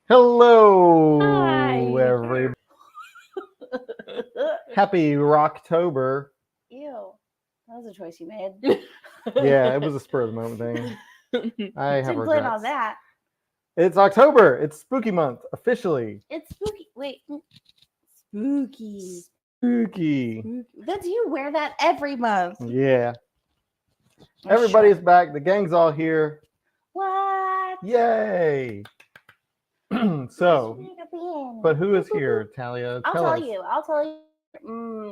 Hello, Hi. everybody. Happy Rocktober. Ew. That was a choice you made. Yeah, it was a spur of the moment thing. I have Didn't plan on regrets. that. It's October. It's spooky month, officially. It's spooky. Wait. Spooky. Spooky. That's you wear that every month. Yeah. Oh, Everybody's sure. back. The gang's all here. What? Yay. So, but who is here, Talia? I'll Tell tell us. you. I'll tell you.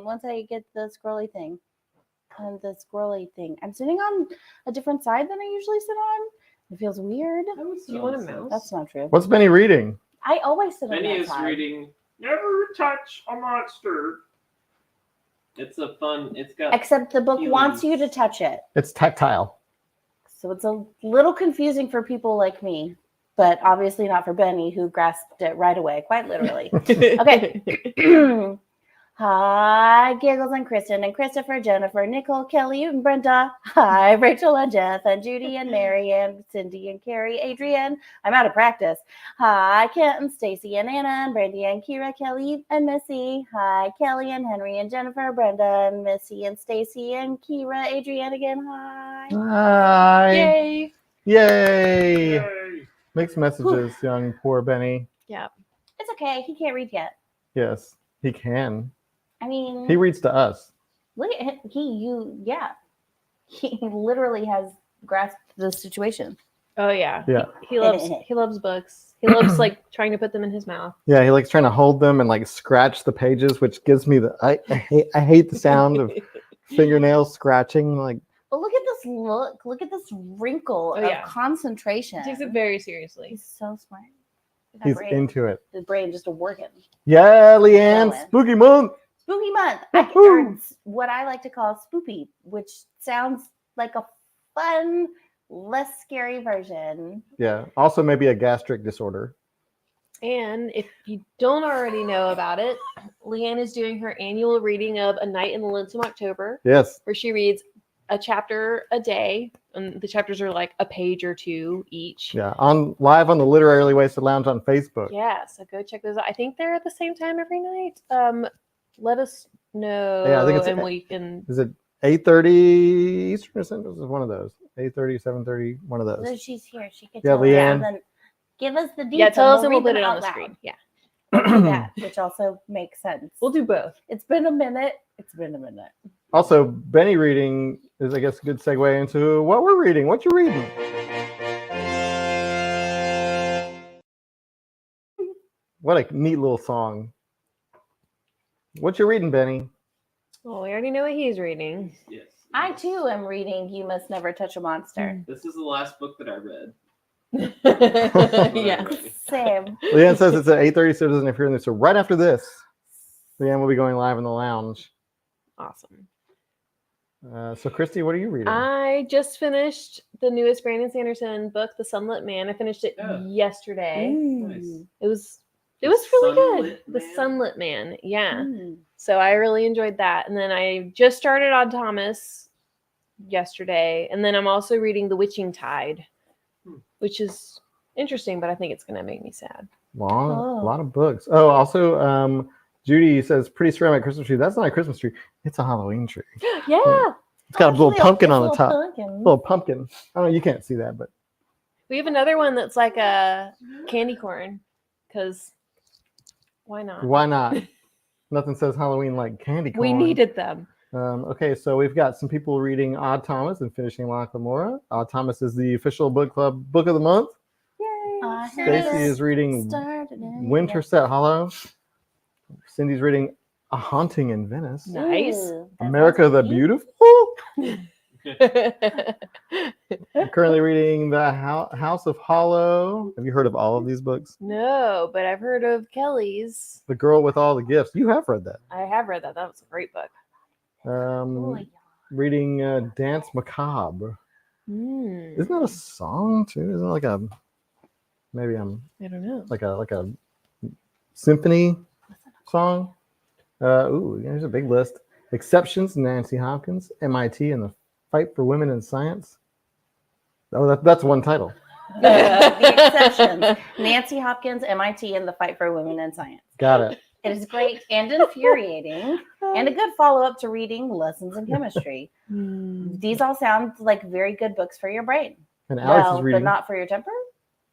Once I get the scrolly thing. I'm sitting on a different side than I usually sit on. It feels weird. Do you want a mouse? That's not true. What's Benny reading? I always sit on Benny that is side. reading Never Touch a Monster. It's a fun, it's got Except the book feelings. wants you to touch it. It's tactile. So it's a little confusing for people like me, but obviously not for Benny, who grasped it right away, quite literally. Okay. Hi, Giggles and Kristen and Christopher, Jennifer, Nicole, Kelly, and Brenda. Hi, Rachel and Jeff and Judy and Mary and Cindy and Carrie, Adrian. I'm out of practice. Hi, Kent and Stacy and Anna and Brandy and Kira, Kelly and Missy. Hi, Kelly and Henry and Jennifer, Brenda and Missy and Stacy and Kira, Adrian again. Hi. Hi. Yay. Yay. Yay. Mixed messages, young poor Benny. Yeah. It's okay. He can't read yet. Yes, he can. I mean, He reads to us. look at him. He literally has grasped the situation. Oh yeah. Yeah. He loves books. He loves like trying to put them in his mouth. Yeah, he likes trying to hold them and like scratch the pages, which gives me the I hate the sound of fingernails scratching. Like, But look at this look. Look at this wrinkle of yeah. concentration. He takes it very seriously. He's so smart. That he's brain, into it. the brain just working. Yeah, Leanne, Going. spooky month. Spooky month. Woohoo! What I like to call spoopy, which sounds like a fun, less scary version. Yeah. Also, maybe a gastric disorder. And if you don't already know about it, Leanne is doing her annual reading of A Night in the Lonesome October, Yes. where she reads a chapter a day, and the chapters are like a page or two each. Yeah. On live on the Literarily Wasted Lounge on Facebook. Yeah, so go check those out. I think they're at the same time every night. Let us know, Yeah, I think it's and we can. Is it 8:30 Eastern or Central? It's one of those. 8:30, 7:30. One of So those. she's here. She can Yeah, tell us, Leanne. and then give us the details. Yeah, tell us and we'll read put them it on out the loud. screen. Yeah, Do that, which also makes sense. we'll do both. It's been a minute. It's been a minute. Also, Benny reading is, I guess, a good segue into what we're reading. What you reading? What a neat little song. What you reading, Benny? Well, we already know what he's reading. Yes. I too am reading You Must Never Touch a Monster. This is the last book that I read. Yeah. Same. Leanne says it's at 8:30, so it doesn't interfere in this. So right after this, Leanne will be going live in the lounge. Awesome. So Christy, what are you reading? I just finished the newest Brandon Sanderson book, The Sunlit Man. I finished it Yeah. yesterday. Nice. It was really good. Sunlit The Man? Sunlit Man. Yeah. Mm. So I really enjoyed that. And then I just started on Thomas yesterday. And then I'm also reading The Witching Tide, which is interesting, but I think it's going to make me sad. A lot of books. Oh, also, Judy says, pretty ceramic Christmas tree. That's not a Christmas tree. It's a Halloween tree. Yeah. It's got a little pumpkin on the Little top. pumpkin. Little pumpkin. Oh, you can't see that, but We have another one that's like a candy corn because why not? why not? Nothing says Halloween like candy corn. We needed them. Okay, so we've got some people reading Odd Thomas and finishing La Camorra. Odd Thomas is the official book club book of the month. Yay. Stacy is reading Winterset Hollow. Cindy's reading A Haunting in Venice. Nice. America the Beautiful. I'm currently reading The House of Hollow. Have you heard of all of these books? No, but I've heard of Kelly's. The Girl with All the Gifts. You have read that. I have read that. That was a great book. Reading Dance Macabre. Mm. Isn't that a song too? Isn't it like a maybe I'm I don't know. like a symphony song? There's a big list. Exceptions, Nancy Hopkins, MIT, and the Fight for Women in Science. Oh, that's one title. The exceptions: Nancy Hopkins, MIT, and the fight for women in science. Got it. It is great and infuriating, and a good follow-up to reading Lessons in Chemistry. These all sound like very good books for your brain. And Alex Well, is reading but not for your temper.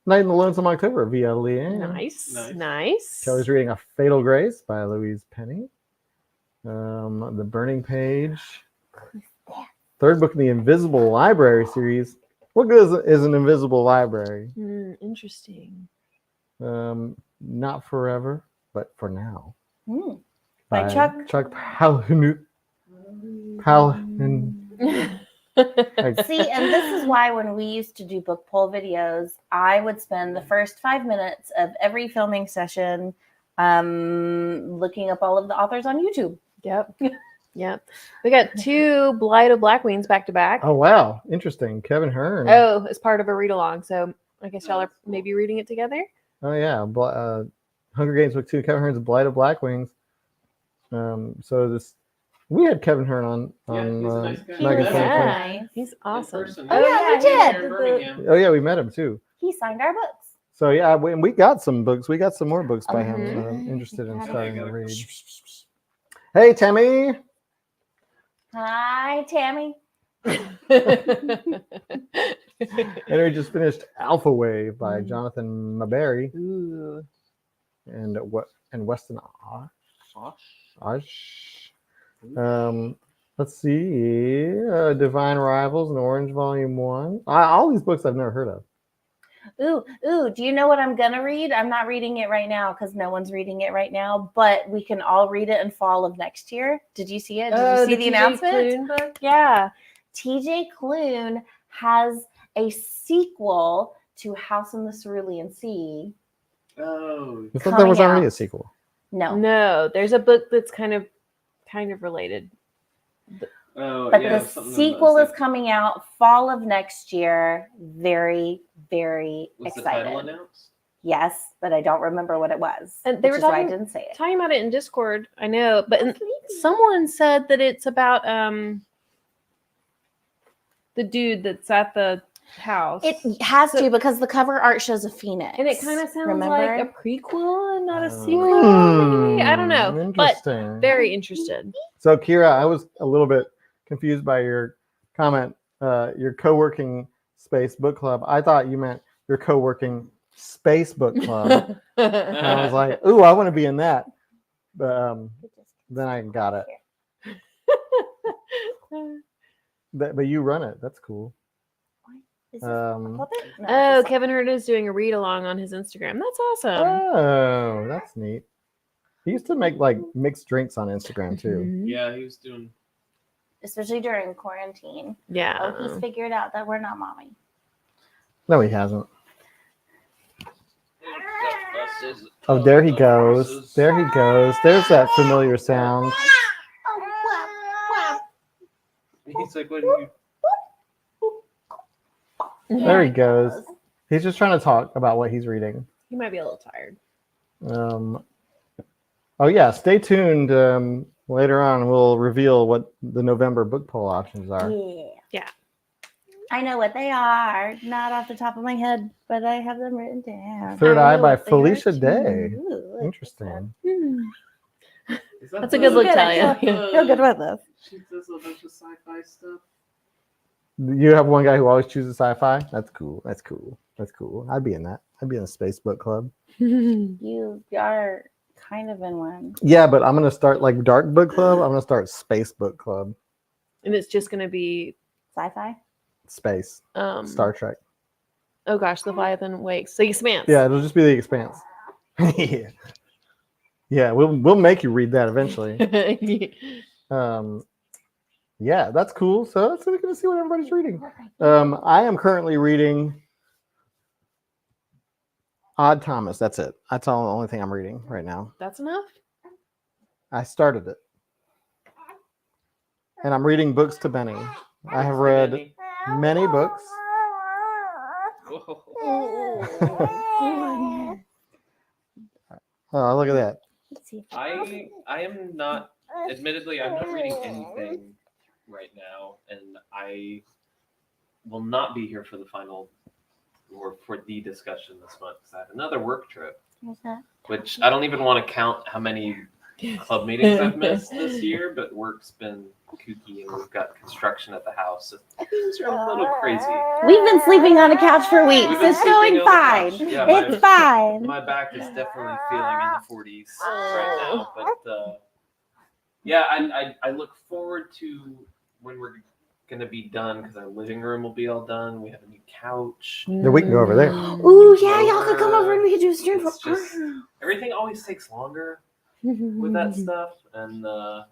Night in the Lonesome October via Leanne. Nice. Kelly's reading A Fatal Grace by Louise Penny. The Burning Page. Third book in the Invisible Library series. What good is an invisible library? Interesting. Not forever, but for now. By Chuck Palahniuk. See, and this is why when we used to do book poll videos, I would spend the first 5 minutes of every filming session looking up all of the authors on YouTube. Yep. We got 2 Blight of Black Wings back to back. Oh, wow. Interesting. Kevin Hearn. Oh, as part of a read along. So I guess y'all are maybe reading it together. Oh, yeah. Hunger Games Book 2, Kevin Hearn's Blight of Black Wings. We had Kevin Hearn on he's a nice guy. Megan Yeah. Sanders. He's awesome. Oh, yeah, we he was here did. in Birmingham. Oh, yeah, we met him too. He signed our books. So, yeah, we got some books. We got some more books by him that Mhm. I'm interested in Yeah. starting to read. Hey, Tammy. Hi, Tammy. And we just finished Alpha Wave by Jonathan Maberry Ooh. and Weston Osh. Let's see. Divine Rivals and Orange Volume 1. All these books I've never heard of. Ooh, do you know what I'm going to read? I'm not reading it right now because no one's reading it right now, but we can all read it in fall of next year. Did you see it? Did you see the announcement? Clune book? Yeah. TJ Klune has a sequel to House in the Cerulean Sea. Oh, I thought there was Coming already out. a sequel. No. There's a book that's kind of related. But the something sequel that's is coming out fall of next year. Very, very Was the excited. title announced? Yes, but I don't remember what it was. And they which were is why I talking- didn't say it. Talking about it in Discord, I know, but someone said that it's about the dude that's at the house. It has to because the cover art shows a phoenix. And it kind of sounds Remember? like a prequel and not a sequel. Maybe I don't know, but Interesting. very interested. So, Kira, I was a little bit confused by your comment. Your co-working space book club. I thought you meant your co-working space book club. And I was like, ooh, I want to be in that. But then I got it. But you run it. That's cool. Is this a puppet? No, Oh, it's Kevin Hurd is doing a read along on his Instagram. That's awesome. Oh, that's neat. He used to make like mixed drinks on Instagram too. Mhm. Yeah, he was doing. especially during quarantine. Yeah. Oh, he's figured out that we're not mommy. No, he hasn't. Oh, there he goes. There he goes. There's that familiar sound. He's like, what are you? There he goes. He's just trying to talk about what he's reading. He might be a little tired. Oh yeah, stay tuned. Later on, we'll reveal what the November book poll options are. Yeah. I know what they are. Not off the top of my head, but I have them written down. Third I Eye know by what they are, Felicia too. Day. Ooh, Interesting. Is that That's a good look, Good, I Talia. feel good with this. She does a bunch of sci-fi stuff. You have one guy who always chooses sci-fi. That's cool. That's cool. That's cool. I'd be in that. I'd be in a space book club. You are kind of in one. Yeah, but I'm gonna start like dark book club. I'm gonna start space book club. And it's just going to be Sci-fi? Space. Star Trek. Oh gosh, the Leviathan wakes. The Expanse. Yeah, it'll just be the Expanse. Yeah. Yeah, we'll make you read that eventually. Yeah, that's cool. So we're gonna see what everybody's reading. I am currently reading Odd Thomas. That's it. That's all the only thing I'm reading right now. That's enough. I started it. And I'm reading books to Benny. I have read many books. Oh, look at that. Let's see. I am not. Admittedly, I'm not reading anything right now, and I will not be here for the final or for the discussion this month because I had another work trip, What's that? which I don't even want to count how many club meetings I've missed this year, but work's been kooky and we've got construction at the house. So things are a little crazy. We've been sleeping on a couch for weeks. We've been It's sleeping going on the fine. couch. Yeah, It's fine. my back is definitely feeling in the 40s right now, but yeah, I look forward to when we're gonna be done because our living room will be all done. We have a new couch. Yeah, we can go over there. Ooh, yeah, y'all could come over and we could do a stream It's from just everything always takes longer with that stuff, and I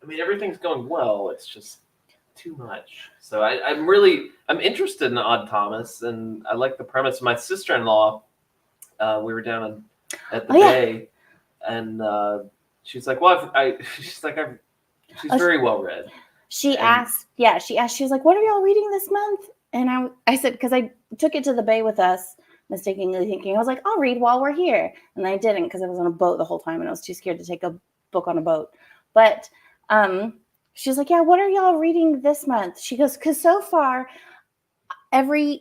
mean everything's going well. It's just too much. So I'm interested in Odd Thomas, and I like the premise. My sister-in-law, we were down at the Bay, and she's like, "Well, she's very well read." She asked, she was like, what are y'all reading this month? And I said, because I took it to the Bay with us, mistakenly thinking, I was like, I'll read while we're here. And I didn't because I was on a boat the whole time and I was too scared to take a book on a boat. But she's like, yeah, what are y'all reading this month? She goes, because so far, I've read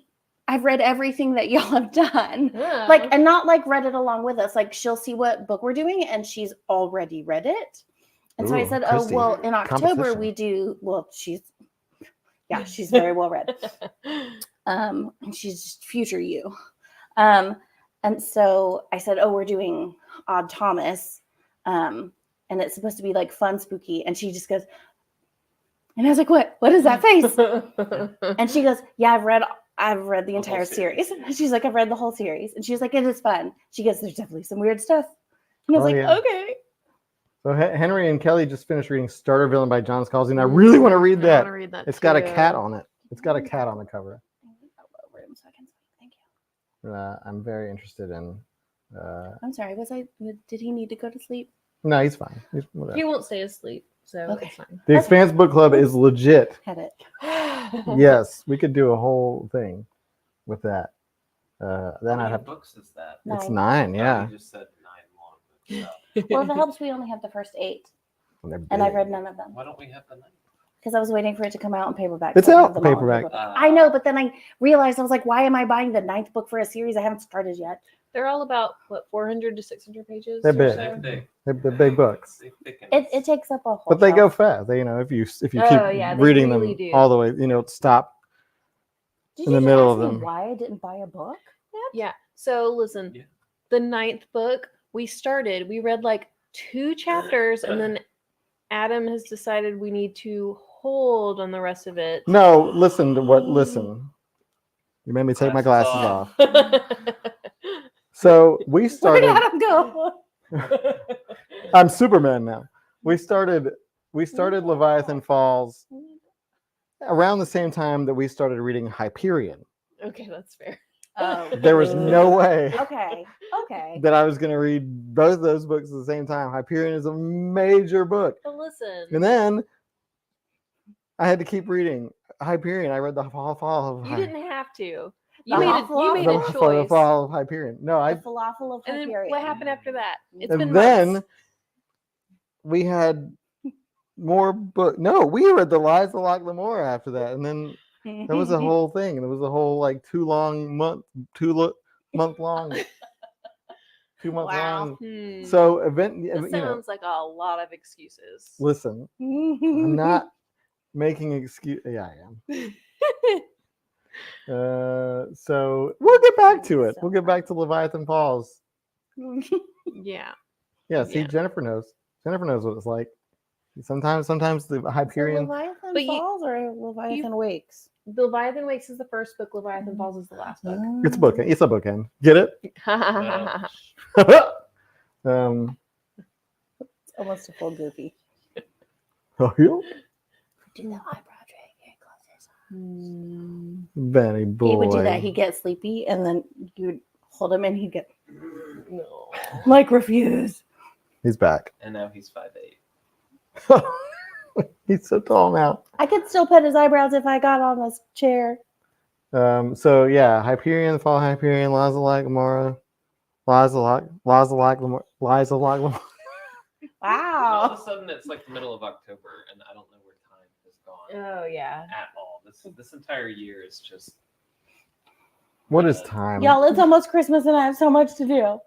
everything that y'all have done. Yeah. Like, and not like read it along with us. Like she'll see what book we're doing and she's already read it. And so I Ooh, said, Christy. oh, well, in October Competition. we do, well, she's very well read. And she's just future you. And so I said, oh, we're doing Odd Thomas. And it's supposed to be like fun, spooky. And she just goes, and I was like, what is that face? And she goes, yeah, I've read the entire series. And she's like, I've read the whole series. And she's like, it is fun. She goes, there's definitely some weird stuff. And I was like, yeah. okay. So Henry and Kelly just finished reading Starter Villain by John Scalzi, and I really want to read that. I want to read that. It's got a too. cat on it. It's got a cat on the cover. Thank you. I'm very interested in. I'm sorry. Did he need to go to sleep? No, he's fine. He's whatever. He won't stay asleep, so Okay. it's fine. The Expanse Book Club is legit. Had it. Yes, we could do a whole thing with that. Then How I'd many have. books is that? It's 9. 9, yeah. You just said 9 long books. Well, if it helps, we only have the first 8, And they're and I've big. read none of them Why don't we have the 9? because I was waiting for it to come out in paperback. It's so I out have them all in paperback. I know, but then I realized I was like, why am I buying the 9th book for a series I haven't started yet? They're all about 400 to 600 pages. They're or big. so? They're big books, It takes up a whole. but they go shelf. fast. They, if you keep Oh, yeah, they reading really them do. all the way, stop. Did in you the just middle ask of me them. why I didn't buy a book? Yeah. So listen, Yeah. the 9th book we read like 2 chapters, and then Adam has decided we need to hold on the rest of it. No, listen. You made me take my glasses off. So we Where did started. Adam go? I'm Superman now. We started Leviathan Falls around the same time that we started reading Hyperion. Okay, that's fair. Oh, There was no way okay. that I was going to read both those books at the same time. Hyperion is a major book. But listen, And then I had to keep reading Hyperion. I read the fall of you didn't have to. The You made Hyperion? a choice. the fall of Hyperion. No, The falafel of And then Hyperion. what happened after that? It's been and then months. we had more book. No, we read the Lies of Locke Lamore after that, and then that was a whole thing. It was a whole like 2 month long. 2 month Wow. long. So This sounds like a lot of excuses. listen, I'm not making excuse. Yeah, I am. So we'll get back to it. We'll get back to Leviathan Falls. Yeah. Yeah, see, Yeah. Jennifer knows. Jennifer knows what it's like. Sometimes the Hyperion. Leviathan But you- Falls or Leviathan Wakes? The Leviathan Wakes is the first book. Leviathan Falls is the last book. It's a bookend. It's a bookend. Get it? It's almost a full goofy. Oh, yeah. Do the eyebrow drag. Get closer. Benny boy. He would do that. He'd get sleepy, and then you would hold him, and he'd get No. like refuse. He's back. And now he's 5'8". He's so tall now. I could still pet his eyebrows if I got on this chair. So yeah, Hyperion, Fall of Hyperion, Lies of Locke Lamora, Lies of Locke Lamora. All Wow. of a sudden, it's like the middle of October, and I don't know where time has gone Oh yeah. at all. This entire year is just What is time? Y'all, it's almost Christmas and I have so much to do.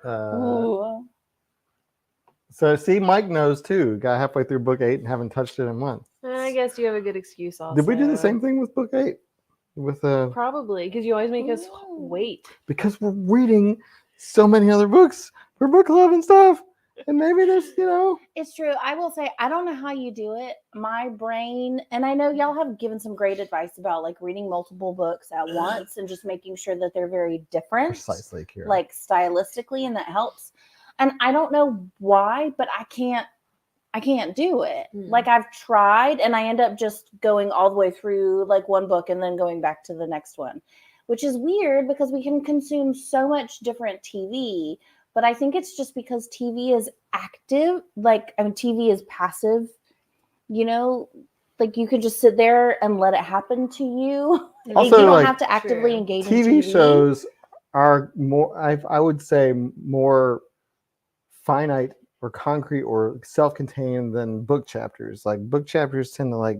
Ooh. So see, Mike knows too. Got halfway through book 8 and haven't touched it in months. I guess you have a good excuse also. Did we do the same thing with book 8? With Probably, because you always make us Ooh. wait. because we're reading so many other books for book club and stuff, and maybe there's It's true. I will say, I don't know how you do it. My brain, and I know y'all have given some great advice about like reading multiple books at once and just making sure that they're very different, precisely, Kira. like stylistically, and that helps. And I don't know why, but I can't do it. Like I've tried and I end up just going all the way through like one book and then going back to the next one, which is weird because we can consume so much different TV. But I think it's just because TV is active. Like, I mean, TV is passive, like you can just sit there and let it happen to you. Also, you don't like, have to actively engage in TV TV. shows are more, I would say, more finite or concrete or self-contained than book chapters. Like book chapters tend to like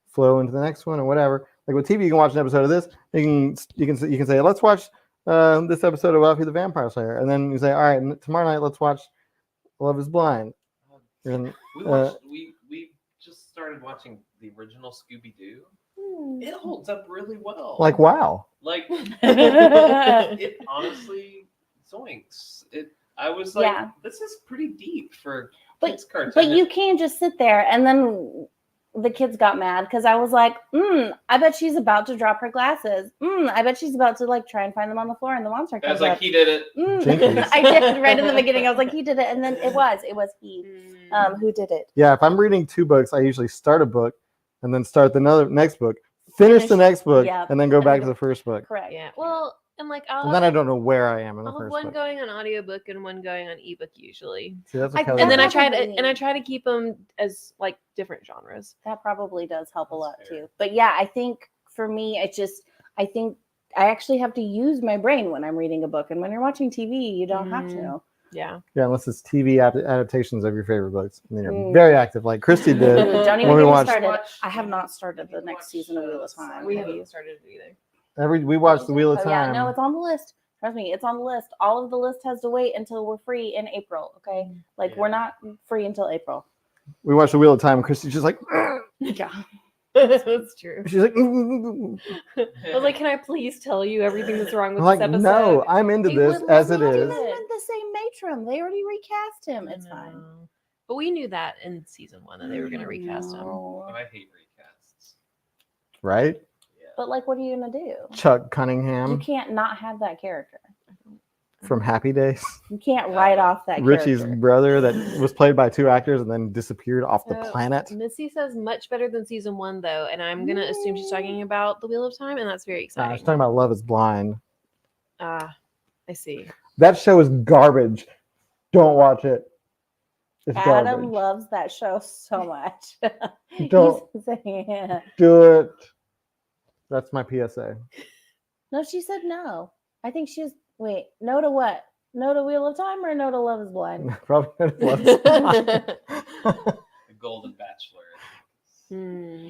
flow into the next one or whatever. Like with TV, you can watch an episode of this. You can say, let's watch this episode of Buffy the Vampire Slayer, and then you say, all right, tomorrow night let's watch Love Is Blind. And we just started watching the original Scooby-Doo. It holds up really well. like wow. Like it honestly zoinks. I was like, this is pretty deep for kids cartoon. But you can't just sit there. And then the kids got mad because I was like, I bet she's about to drop her glasses. I bet she's about to like try and find them on the floor and the monster comes I was like, up. he did it. I did right in the beginning. I was like, he did it. And then it was he who did it. Yeah, if I'm reading 2 books, I usually start a book and then start the next book, finish the next book, and then go back to the first book. Correct. Yeah. Well, and like And then I don't know where I am in the I'll have first one book. going on audiobook and one going on ebook usually. See, that's what Kelly And then I does. try to keep them as like different genres. That probably does help a lot too. But yeah, I think for me, I think I actually have to use my brain when I'm reading a book. And when you're watching TV, you don't have to. Yeah. Yeah, unless it's TV adaptations of your favorite books. And then you're very active, like Christy did. Don't even when we get me watched started. I have not started the next season of Wheel of Time. We haven't started it either. we watched the Wheel of Time. Yeah, no, it's on the list. Trust me, it's on the list. All of the list has to wait until we're free in April. Okay, like we're not free until April. We watched the Wheel of Time. And Christy's just like, Yeah, That's true. she's like, I was like, can I please tell you everything that's wrong with I'm like, this episode? no, I'm into this as it is. Not even the same matron. They already recast him. It's fine. No. But we knew that in season 1 that they were going to recast him. No. Oh, I hate recasts. Right? But like, what are you gonna do? Chuck You Cunningham can't not have that character. from Happy Days. You can't write off that Richie's character. brother that was played by 2 actors and then disappeared off the planet. Missy says much better than season 1 though, and I'm gonna assume she's talking about the Wheel of Time, and that's very She's exciting. talking about Love Is Blind. I see. That show is garbage. Don't watch it. It's Adam garbage. loves that show so much. Don't. He's saying, Do it. That's my PSA. no, she said no. I think she's wait. No to what? No to Wheel of Time or no to Love Is Blind? Probably Love Is Blind. The Golden Bachelor.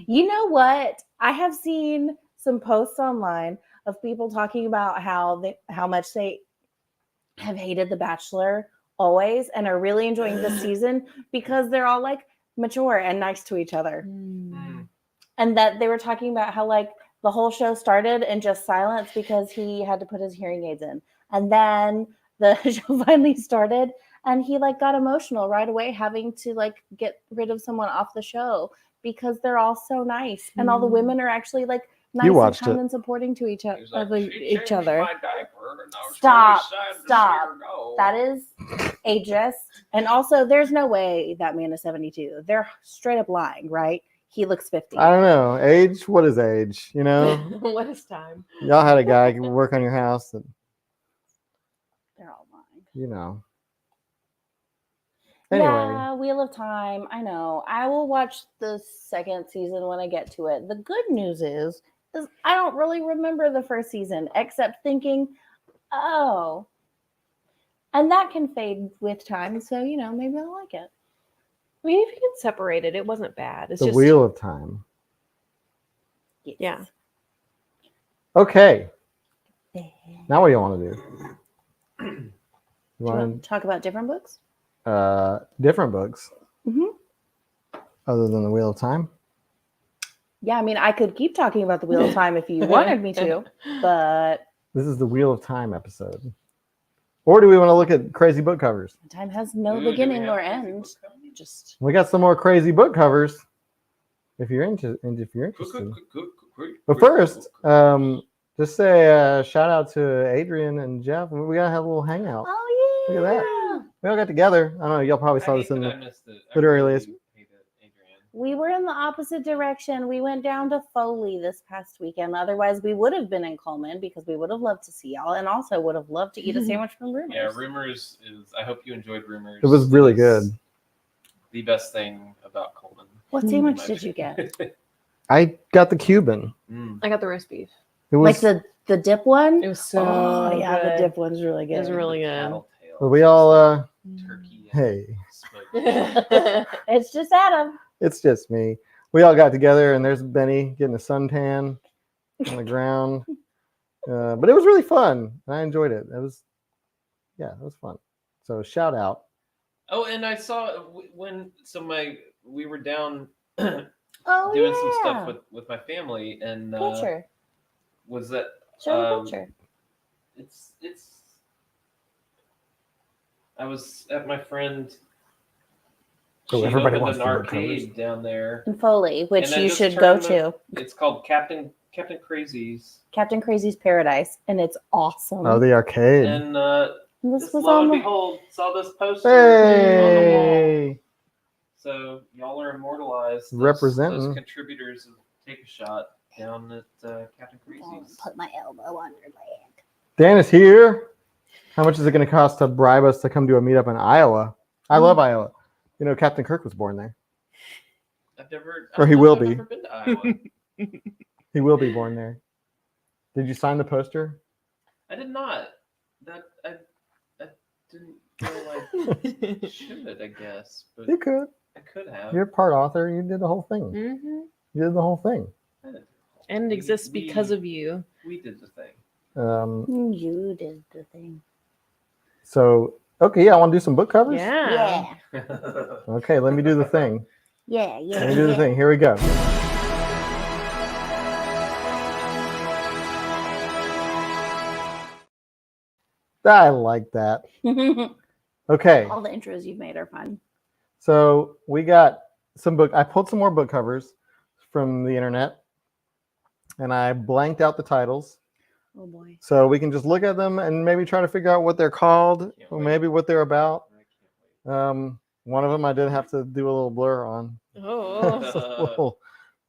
You know what? I have seen some posts online of people talking about how much they have hated The Bachelor always and are really enjoying this season because they're all like mature and nice to each other. And that they were talking about how like the whole show started in just silence because he had to put his hearing aids in. And then the show finally started and he like got emotional right away having to like get rid of someone off the show because they're all so nice. And all the women are actually like nice and watched kind it. and supporting to each, He was like, "She each changed other. my diaper, and I was Stop, really sad to see stop. her go." That is ageist. And also there's no way that man is 72. They're straight up lying, right? He looks 50. I don't know. Age? What is age? You know? What is time? Y'all had a guy work on your house and, They're all lying. you know. Anyway. Yeah, Wheel of Time. I know. I will watch the second season when I get to it. The good news is I don't really remember the first season except thinking, oh. And that can fade with time. So, maybe I'll like it. I mean, if you can separate it, it wasn't bad. It's The just Wheel of Time. Yes. Yeah. Okay. Now what do you want to do? You Do you want want to talk about different books? different books Mhm. other than the Wheel of Time? Yeah, I mean, I could keep talking about the Wheel of Time if you wanted me to, but This is the Wheel of Time episode. Or do we want to look at crazy book covers? time has no Ooh, do we beginning have nor crazy end. book covers? Just We got some more crazy book covers. If you're interested. But first, just say shout out to Adrian and Jeff. We gotta have a little hangout. oh Look yeah, at that. We all got together. I don't know. Y'all probably saw this in I the. missed it. literally really is- hate it, Adrian. We were in the opposite direction. We went down to Foley this past weekend. Otherwise, we would have been in Coleman because we would have loved to see y'all, and also would have loved to eat a sandwich from Rumors. Yeah, Rumors is. I hope you enjoyed Rumors. It was really It is good. The best thing about Coleman. What in sandwich my did you get? opinion. I got the Cuban. I got the roast beef. It Like was. the dip one? It was so oh yeah, good. the dip one's really It was good. really good. Cattle tail, But we just all. like turkey. And Hey, smoked. It's just Adam. it's just me. We all got together, and there's Benny getting a suntan on the ground. But it was really fun. I enjoyed it. It was fun. So shout out. Oh, and I saw we were down Oh doing yeah. some stuff with my family, and Picture. was that Show the picture. it's I was at my friend. Oh, She everybody opened wants an to know arcade down there. In Foley, which And then you just should go turn to. It's called Captain Crazy's, Captain Crazy's Paradise, and it's awesome. Oh, the arcade. and this just was lo on and the behold, saw this poster on the wall. Hey. So y'all are immortalized. Representing. Those contributors of Take a Shot down at Captain Crazy's. Put my elbow on your leg. Dan is here. How much is it going to cost to bribe us to come do a meetup in Iowa? I love Iowa. You know, Captain Kirk was born there. I've never. Or he I've will never be. been to Iowa. He will be born there. Did you sign the poster? I did not. That I didn't feel I should. I guess, but You could. I could have. You're part author. You did the whole thing. Mhm. You did the whole thing. I did. And it exists because of you. We did the thing. You did the thing. So, okay, yeah, I want to do some book covers. Yeah. Okay, let me do the thing. Yeah. Let me do the thing. Here we go. I like that. Okay, All the intros you've made are fun. so we got some book. I pulled some more book covers from the internet, and I blanked out the titles, Oh boy. so we can just look at them and maybe try to figure out what they're called, Can't or wait. maybe what they're about. I can't wait. One of them I did have to do a little blur on. Oh. It's a little,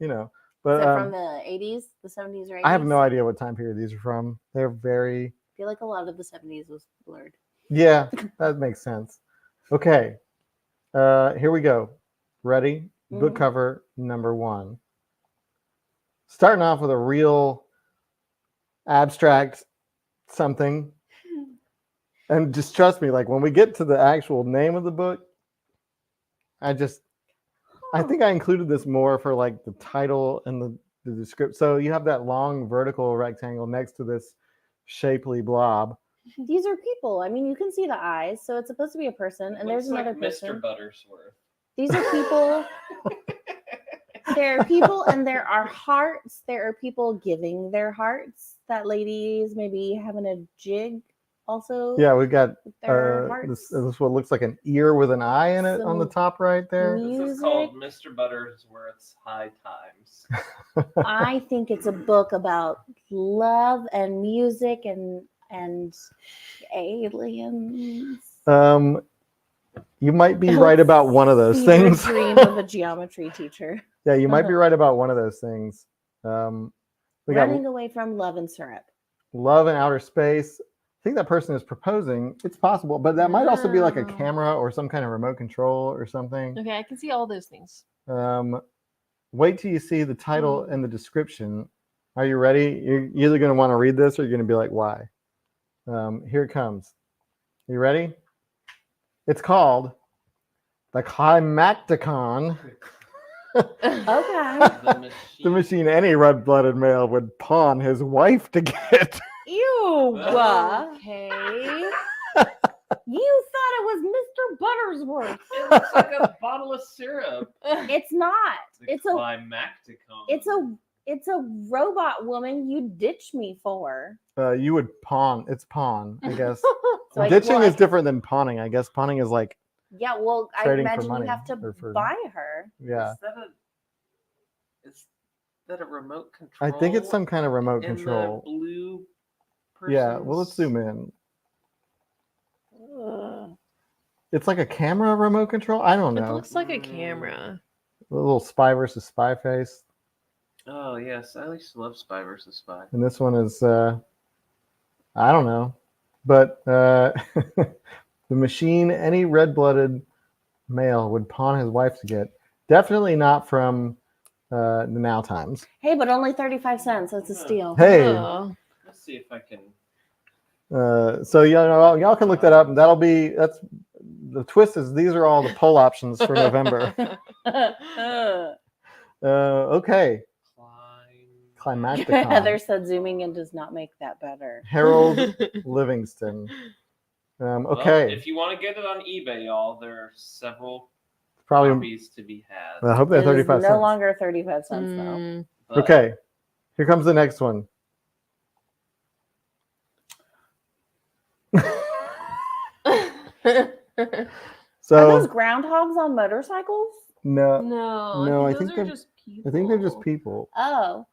you know, Is but that from the 80s, the 70s, or 80s? I have no idea what time period these are from. They're very, I feel like a lot of the 70s was blurred. yeah, that makes sense. Okay, here we go. Ready? Book Mhm. cover number 1. Starting off with a real abstract something. And just trust me, like when we get to the actual name of the book, I think I included this more for like the title and the description. So you have that long vertical rectangle next to this shapely blob. These are people. I mean, you can see the eyes, so it's supposed to be a person, and there's Looks another like person. Mr. Buttersworth. These are people. There are people, and there are hearts. There are people giving their hearts. That lady is maybe having a jig also. Yeah, we got with their hearts. this what looks like an ear with an eye in it on the Some top right there. This is called Mr. Buttersworth's High Times. I think it's a book about love and music and aliens. You might be right about one of those Fever things. Dream of a geometry teacher. Yeah, you might be right about one of those things. We got Running away from love and syrup. love in outer space. I think that person is proposing. It's possible, but that might also be like a Wow. camera or some kind of remote control or something. Okay, I can see all those things. Wait till you see the title and the description. Are you ready? You're either going to want to read this or you're going to be like, why? Here it comes. You ready? It's called The Climacticon Okay. The machine. The machine any red-blooded male would pawn his wife to get. Ew. Okay. You thought it was Mr. Buttersworth. It looks like a bottle of syrup. It's not. The It's climacticon. it's a robot woman you ditch me for. You would pawn. It's pawn, I guess. So I- Ditching well, is I- different than pawning. I guess pawning is like, Yeah, well, I Trading for imagine money you have to or for- buy her. yeah. Is that a remote I control? think it's some kind of remote in control. The blue. Yeah. Well, let's zoom in. It's like a camera remote control. I don't It know. looks like a camera. A little spy versus spy face. Oh yes, I used to love Spy versus Spy. And this one is, I don't know, but the machine any red-blooded male would pawn his wife to get. Definitely not from the Now Times. Hey, but only 35 cents. That's a steal. Hey, Oh. Let's see if I can. so y'all can look that up, and that's the twist is these are all the poll options for November. Okay, Climacticon. Heather said zooming in does not make that better. Harold Livingston. Well, Okay, if you want to get it on eBay, y'all, there are several probably. copies to be had. I hope they're It is 35 no cents. longer 35 cents though. Mm. But Okay, here comes the next one. Are So those groundhogs on motorcycles? no, No, No, I those think are they're- just people. I think they're just people. Oh.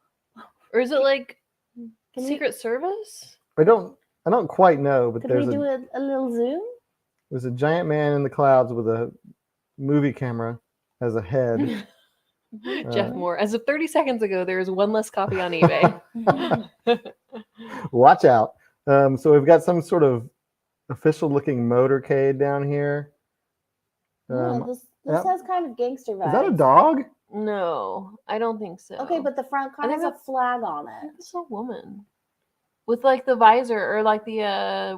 Or is it like Can we- Secret Service? I don't quite know, but Could we there's do a little zoom? there's a giant man in the clouds with a movie camera as a head. Jeff Moore. As of 30 seconds ago, there is one less copy on eBay. Watch out. So we've got some sort of official looking motorcade down here. No, this yep. has kind of gangster vibes. Is that a dog? No, I don't think so. Okay, but the front car I has think a flag on I think it. it's a woman with like the visor or like the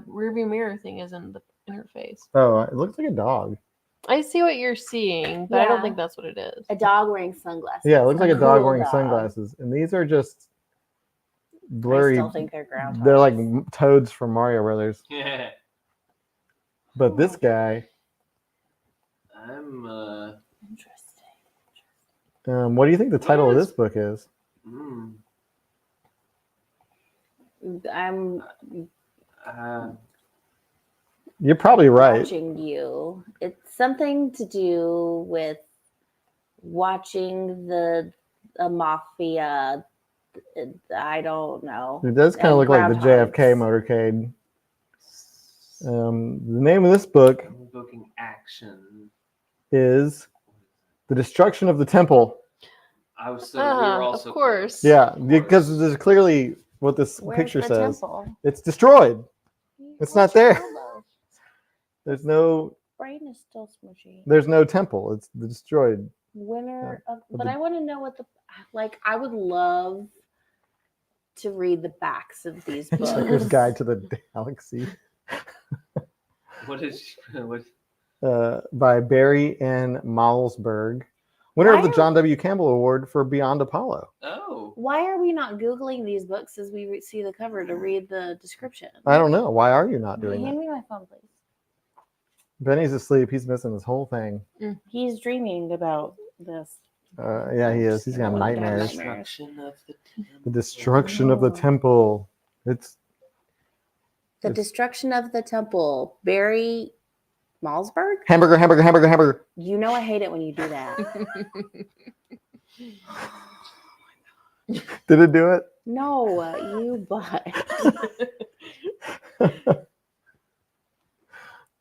rearview mirror thing is in the interface. Oh, it looks like a dog. I see what you're seeing, but I don't Yeah. think that's what it is. A dog wearing sunglasses. Yeah, it looks like a dog cool wearing dog. sunglasses, and these are just I blurry. still think they're groundhogs. They're like toads from Mario Brothers. Yeah. But this guy, I'm. Interesting. what do you think the title of is- this book is? Mm, I'm You're probably right. watching you. It's something to do with watching the mafia. I don't know. It does kind And of look like the groundhogs. JFK motorcade. The name of this book invoking action. is The Destruction of the Temple. I was so. We were also of course. Yeah, Of because course. there's clearly what this Where's picture the says. temple? It's destroyed. It's not What's your there. elbow? There's no Brain is still smushy. temple. It's destroyed. Winner of, But but the- I want to know what the like. I would love to read the backs of these books. Hitchhiker's Guide to the Galaxy What is? What? by Barry N. Malsberg, winner of Why the are- John W. Campbell Award for Beyond Apollo. Oh. Why are we not googling these books as we see the cover to read the description? I don't know. Why are you not doing Hand that? me my phone, please. Benny's asleep. He's missing this whole thing. He's dreaming about this. Yeah, he is. He's got I wanna get nightmares. nightmares. Destruction of the temple. The destruction of the temple. It's The It's- Destruction of the Temple. Barry Malsberg? hamburger. You know I hate it when you do that. Did it do it? No, you butt.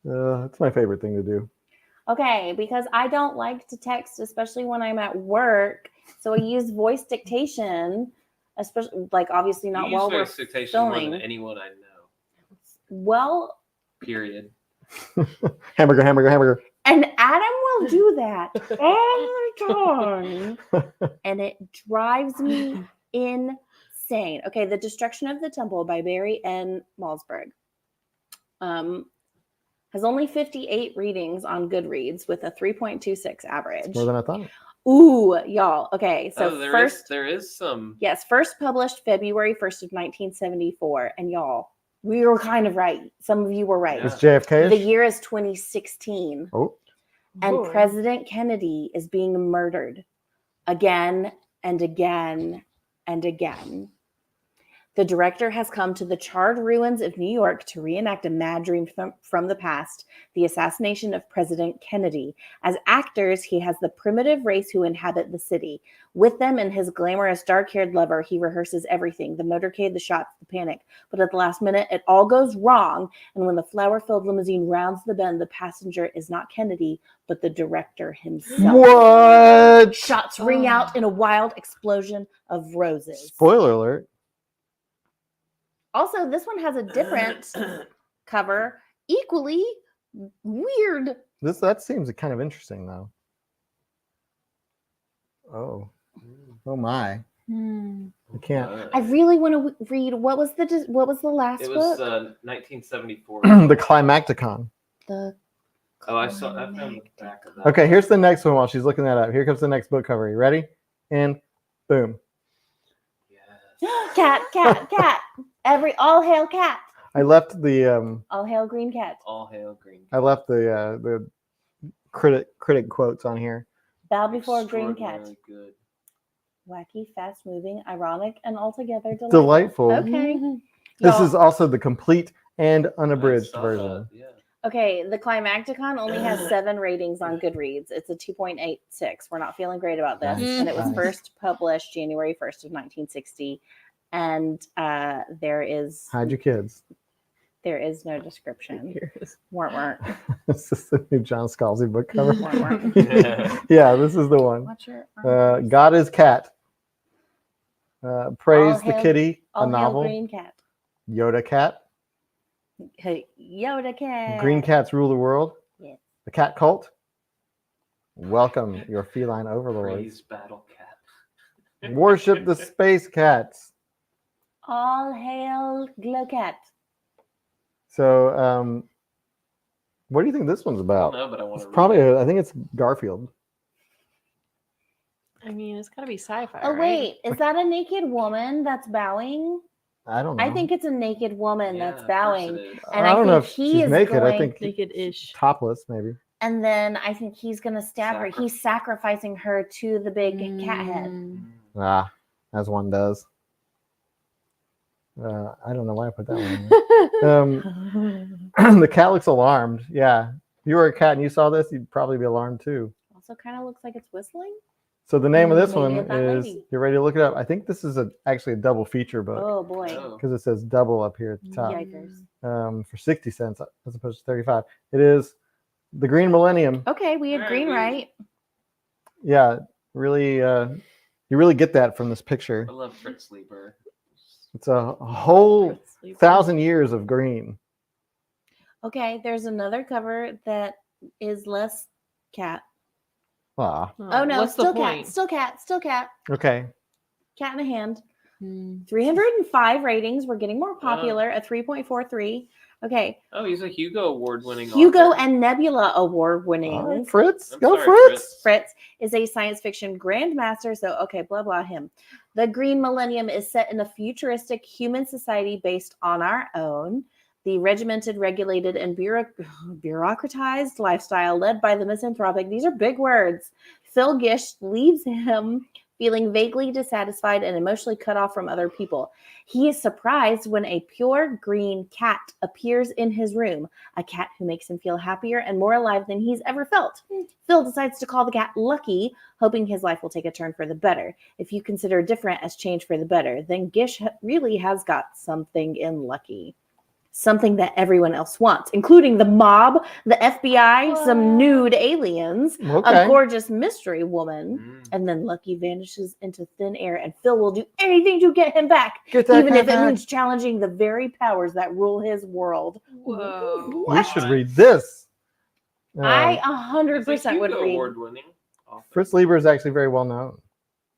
It's my favorite thing to do. Okay, because I don't like to text, especially when I'm at work. So I use voice dictation, especially like obviously not You while use we're voice dictation more than filming. anyone I know. Well, Period. Hamburger. and Adam will do that all the time. And it drives me insane. Okay, The Destruction of the Temple by Barry N. Malsberg. Has only 58 readings on Goodreads with a 3.26 average. More than I thought. Ooh, y'all. Okay, so there is some. yes, first published February 1st of 1974. And y'all, we were kind of right. Some of you were right. Yeah. It's JFK. The year is 2016. Oh, And Oh. President Kennedy is being murdered again and again and again. The director has come to the charred ruins of New York to reenact a mad dream from the past, the assassination of President Kennedy. As actors, he has the primitive race who inhabit the city. With them and his glamorous dark-haired lover, he rehearses everything, the motorcade, the shots, the panic. But at the last minute, it all goes wrong, and when the flower-filled limousine rounds the bend, the passenger is not Kennedy, but the director himself. what? Shots ring out in a wild explosion of roses. Spoiler alert. Also, this one has a different cover, equally weird. That seems kind of interesting though. Oh, oh my! Hmm. I can't. I really want to read what was the last It was book? 1974. The Climacticon. The I found the back of that. Okay, here's the next one. While she's looking that up, here comes the next book cover. You ready? And boom. Yes. cat. All hail cat. I left the All hail green cat. All hail green. I left the critic quotes on here. Bow before green cat. Extraordinarily Good. Wacky, fast moving, ironic, and altogether delightful. Delightful. Okay. This Y'all- is also the complete and unabridged I saw version. that, yeah. Okay, the Climacticon only has 7 ratings on Goodreads. It's a 2.86. We're not feeling great about this. Nice, And it was nice. first published January 1st of 1960. And there is Hide your kids. no description. Weren't. This is the new John Scalzi book cover. Weren't. Yeah, this is the one. Watch your God is cat. Praise All the hail- kitty. A All hail novel. green cat. Yoda cat. Hey, Yoda cat. Green cats rule the world. Yes. The cat cult. Welcome your feline overlords. Praise Battle Cat. Worship the space cats. All hail glow cat. So, what do you think this one's I don't about? know, but I want It's to probably, I think it's Garfield. I mean, it's got to be sci-fi. Oh, right? wait. Is that a naked woman that's bowing? I don't know. I think it's a naked woman that's bowing. And I don't know if he she's is naked. I going- think Naked-ish. topless, maybe. And then I think he's going to stab her. He's sacrificing her to the big cat head. Mm. Ah, as one does. I don't know why I put that one. The cat looks alarmed. Yeah. If you were a cat and you saw this, you'd probably be alarmed too. Also kind of looks like it's whistling. So the name of this Maybe one it's that is, lady. you ready to look it up? I think this is actually a double feature book Oh, boy. because it says double up here at the top. Yikers. For 60 cents as opposed to 35. It is The Green Millennium. Okay, we had Alright, green we- right. Yeah, really, you really get that from this picture. I love Fritz Lieber. It's a whole 1,000 years of green. Okay, there's another cover that is less cat. Ah, Oh, no, what's still the cat, point? still cat, still cat. okay. Cat in a hand. Hmm. 305 ratings. We're getting more popular at 3.43. Okay, Oh, he's a Hugo Award-winning Hugo author. and Nebula award winning. All right, Fritz. I'm Go, sorry, Fritz. Fritz is a science fiction grandmaster. So, okay, blah, blah, him. The Green Millennium is set in a futuristic human society based on our own. The regimented, regulated, and bureaucratized lifestyle led by the misanthropic. These are big words. Phil Gish leaves him feeling vaguely dissatisfied and emotionally cut off from other people. He is surprised when a pure green cat appears in his room, a cat who makes him feel happier and more alive than he's ever felt. Phil decides to call the cat Lucky, hoping his life will take a turn for the better. If you consider different as change for the better, then Gish really has got something in Lucky. Something that everyone else wants, including the mob, the FBI, some nude aliens, Okay. a gorgeous mystery woman, Mm. and then Lucky vanishes into thin air, and Phil will do anything to get him back, Get that even cat if it back. means challenging the very powers that rule his world. Whoa. We should read this. I He's a 100% would Hugo read. Award-winning author. Fritz Lieber is actually very well known.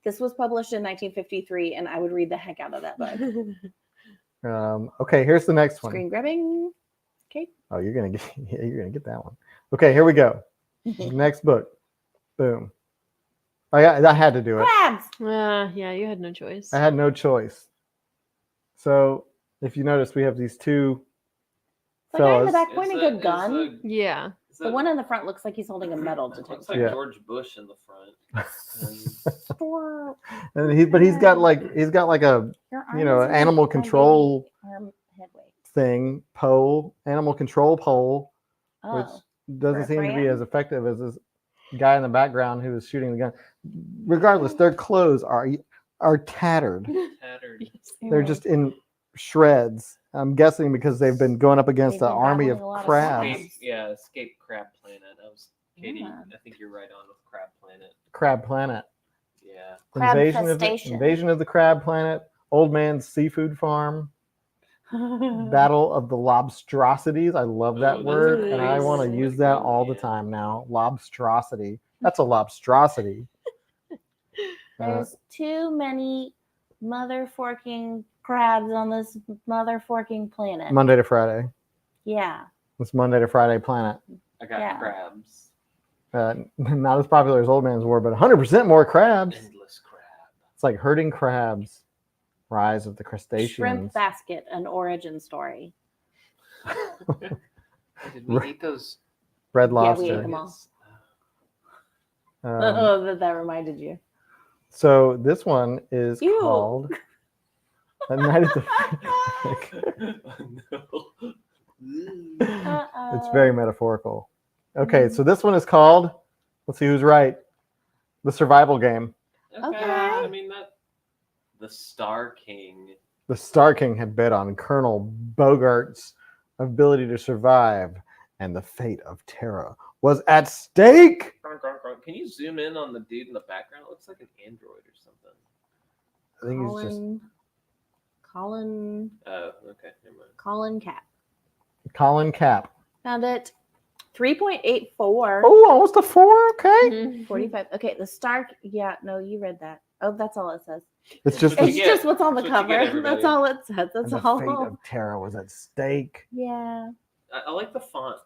This was published in 1953, and I would read the heck out of that book. Okay, here's the next one. Screen grabbing. Oh, you're gonna get you're gonna get that one. Okay, here we go. Next book. Boom. I had to do it. Crabs. Yeah, you had no choice. I had no choice. So if you notice, we have these two The guy in the fellas. back pointing a gun. Yeah. The one in the front looks like he's holding a metal Looks detector. like Yeah. George Bush in the front. And And he's got like a your arm know, isn't animal my control baby arm headway. thing pole, animal control pole, which Oh, doesn't for a seem to be friend? as effective as this guy in the background who was shooting the gun. Regardless, their clothes are tattered. Tattered. They're just in shreds. I'm guessing because they've been going up against They've an been army of battling a lot of crabs. crabs. Escape Crab Planet. Katie, Yeah. I think you're right on with Crab Planet. Crab Planet. Yeah. Crab Invasion festation. of the Crab Planet. Old Man's Seafood Farm. Battle of the Lobstrosities. I love Ooh, that that's word, a and I nice- want to that's use a that good all one, the yeah. time now. Lobstrosity. That's a lobstrosity. There's too many motherforking crabs on this motherforking planet. Monday to Friday. Yeah. It's Monday to Friday planet. I got Yeah. crabs. Not as popular as Old Man's War, but 100% more crabs. Endless crab. It's like herding crabs. Rise of the crustaceans. Shrimp basket, an origin story. Did we eat those? Red Yeah, lobster. we ate them all. nuggets? Um, That reminded you. so this one is Ew. called A Night at the No. It's very metaphorical. Okay, so this one is called, let's see who's right, The Survival Game. Okay. I mean the Star King. The Star King had bet on Colonel Bogart's ability to survive, and the fate of Terra was at stake. Can you zoom in on the dude in the background? It looks like an android or something. I think he's just Colin Oh, okay, never mind. Colin Cap. Colin Cap. Found it. 3.84. Oh, almost a 4. Okay, Mhm. 45. Okay, the Stark. Yeah, no, you read that. Oh, that's all it says. it's just What the, It's you just get. what's on the That's what you get, cover. everybody. That's all it says. and That's the all. fate of Terra was at stake. Yeah. I like the font.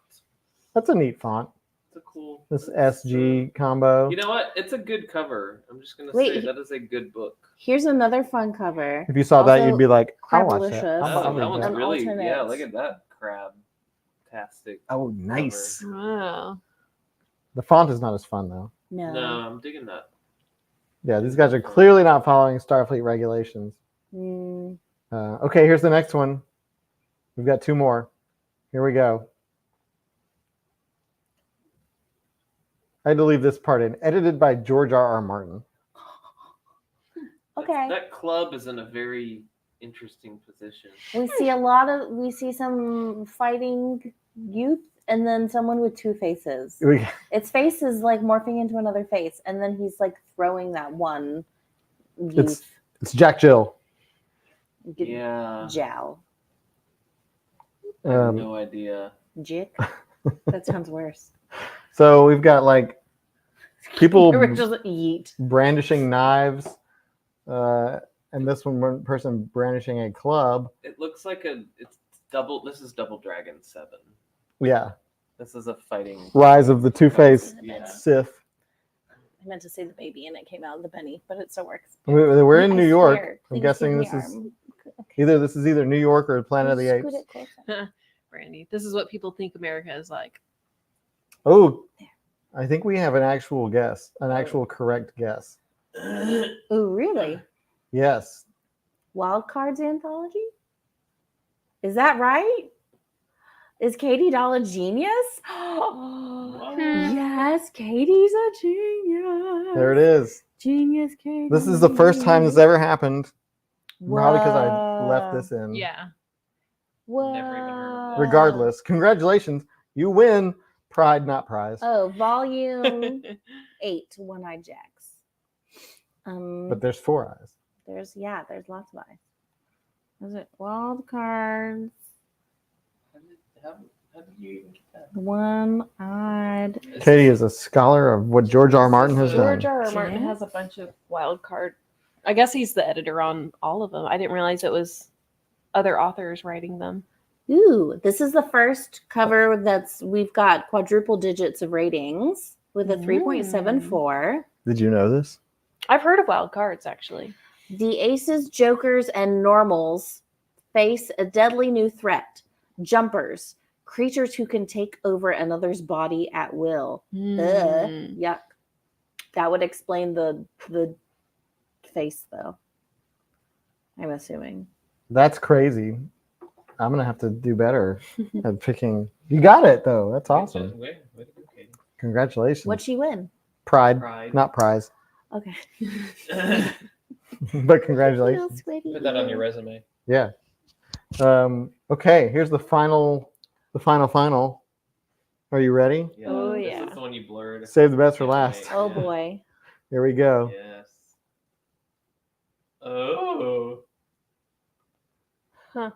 That's a neat font. It's a cool. This it's, SG combo. You know what? It's a good cover. I'm just gonna Wait, say that is a good book. Here's another fun cover. If you saw that, Also, you'd be like, I'll watch that. Crabalicious. I'll Oh, that read one's that. An really alternate. Look at that crab-tastic. Oh, nice. Wow. The font is not as fun though. No. No, I'm digging that. Yeah, these guys are clearly not following Starfleet regulations. Mm, Okay, here's the next one. We've got 2 more. Here we go. I had to leave this part in. Edited by George R.R. Martin. okay. That club is in a very interesting position. We see some fighting youth and then someone with 2 faces. Its face is like morphing into another face, and then he's like throwing that one youth. It's Jack Jill. Yeah. Jowl. I have no idea. Jick. That sounds worse. So we've got like people We're just yeet. brandishing knives, and this one person brandishing a club. It looks like it's double. This is Double Dragon 7. Yeah, This is a fighting. Rise of the Two-Faced Yeah. Sith. I meant to say the baby and it came out of the Benny, but it still works. We're in I New York. swear. I'm Please guessing give me this is arm. either New York or Planet of the Scoot Apes. it closer. Brandy, this is what people think America is like. Oh, I think we have an actual guess, an actual correct guess. Ooh, really? Yes. Wild Cards Anthology? Is that right? Is Katie Doll a genius? Yes, Katie's a genius. There it is. Genius Katie. This is the first time this ever happened. Probably because I left this in. Yeah. Whoa. Never even heard of that. Regardless, congratulations. You win. Pride, not prize. Oh, volume 8, One-Eyed Jacks. But there's 4 eyes. There's lots of eyes. Is it Wild Cards? How did you even get that? One-Eyed. Katie is a scholar of what George R. Martin has done. George R. R. Martin has a bunch of wild card. I guess he's the editor on all of them. I didn't realize it was other authors writing them. Ooh, this is the first cover we've got quadruple digits of ratings with a Mm. 3.74. Did you know this? I've heard of wild cards actually. The aces, jokers, and normals face a deadly new threat. Jumpers, creatures who can take over another's body at will. Yuck. That would explain the face, though. I'm assuming. That's crazy. I'm gonna have to do better at picking. You got it though. That's awesome. Way to go, Katie. Congratulations. What'd she win? Pride, Pride. not prize, Okay. but congratulations. Put that on your resume. Yeah. Okay. Here's the final. Are you ready? Yeah, Oh, this yeah. is the one you blurred. Save the best for last. Oh boy. Here we go. Yes. Oh. Huh.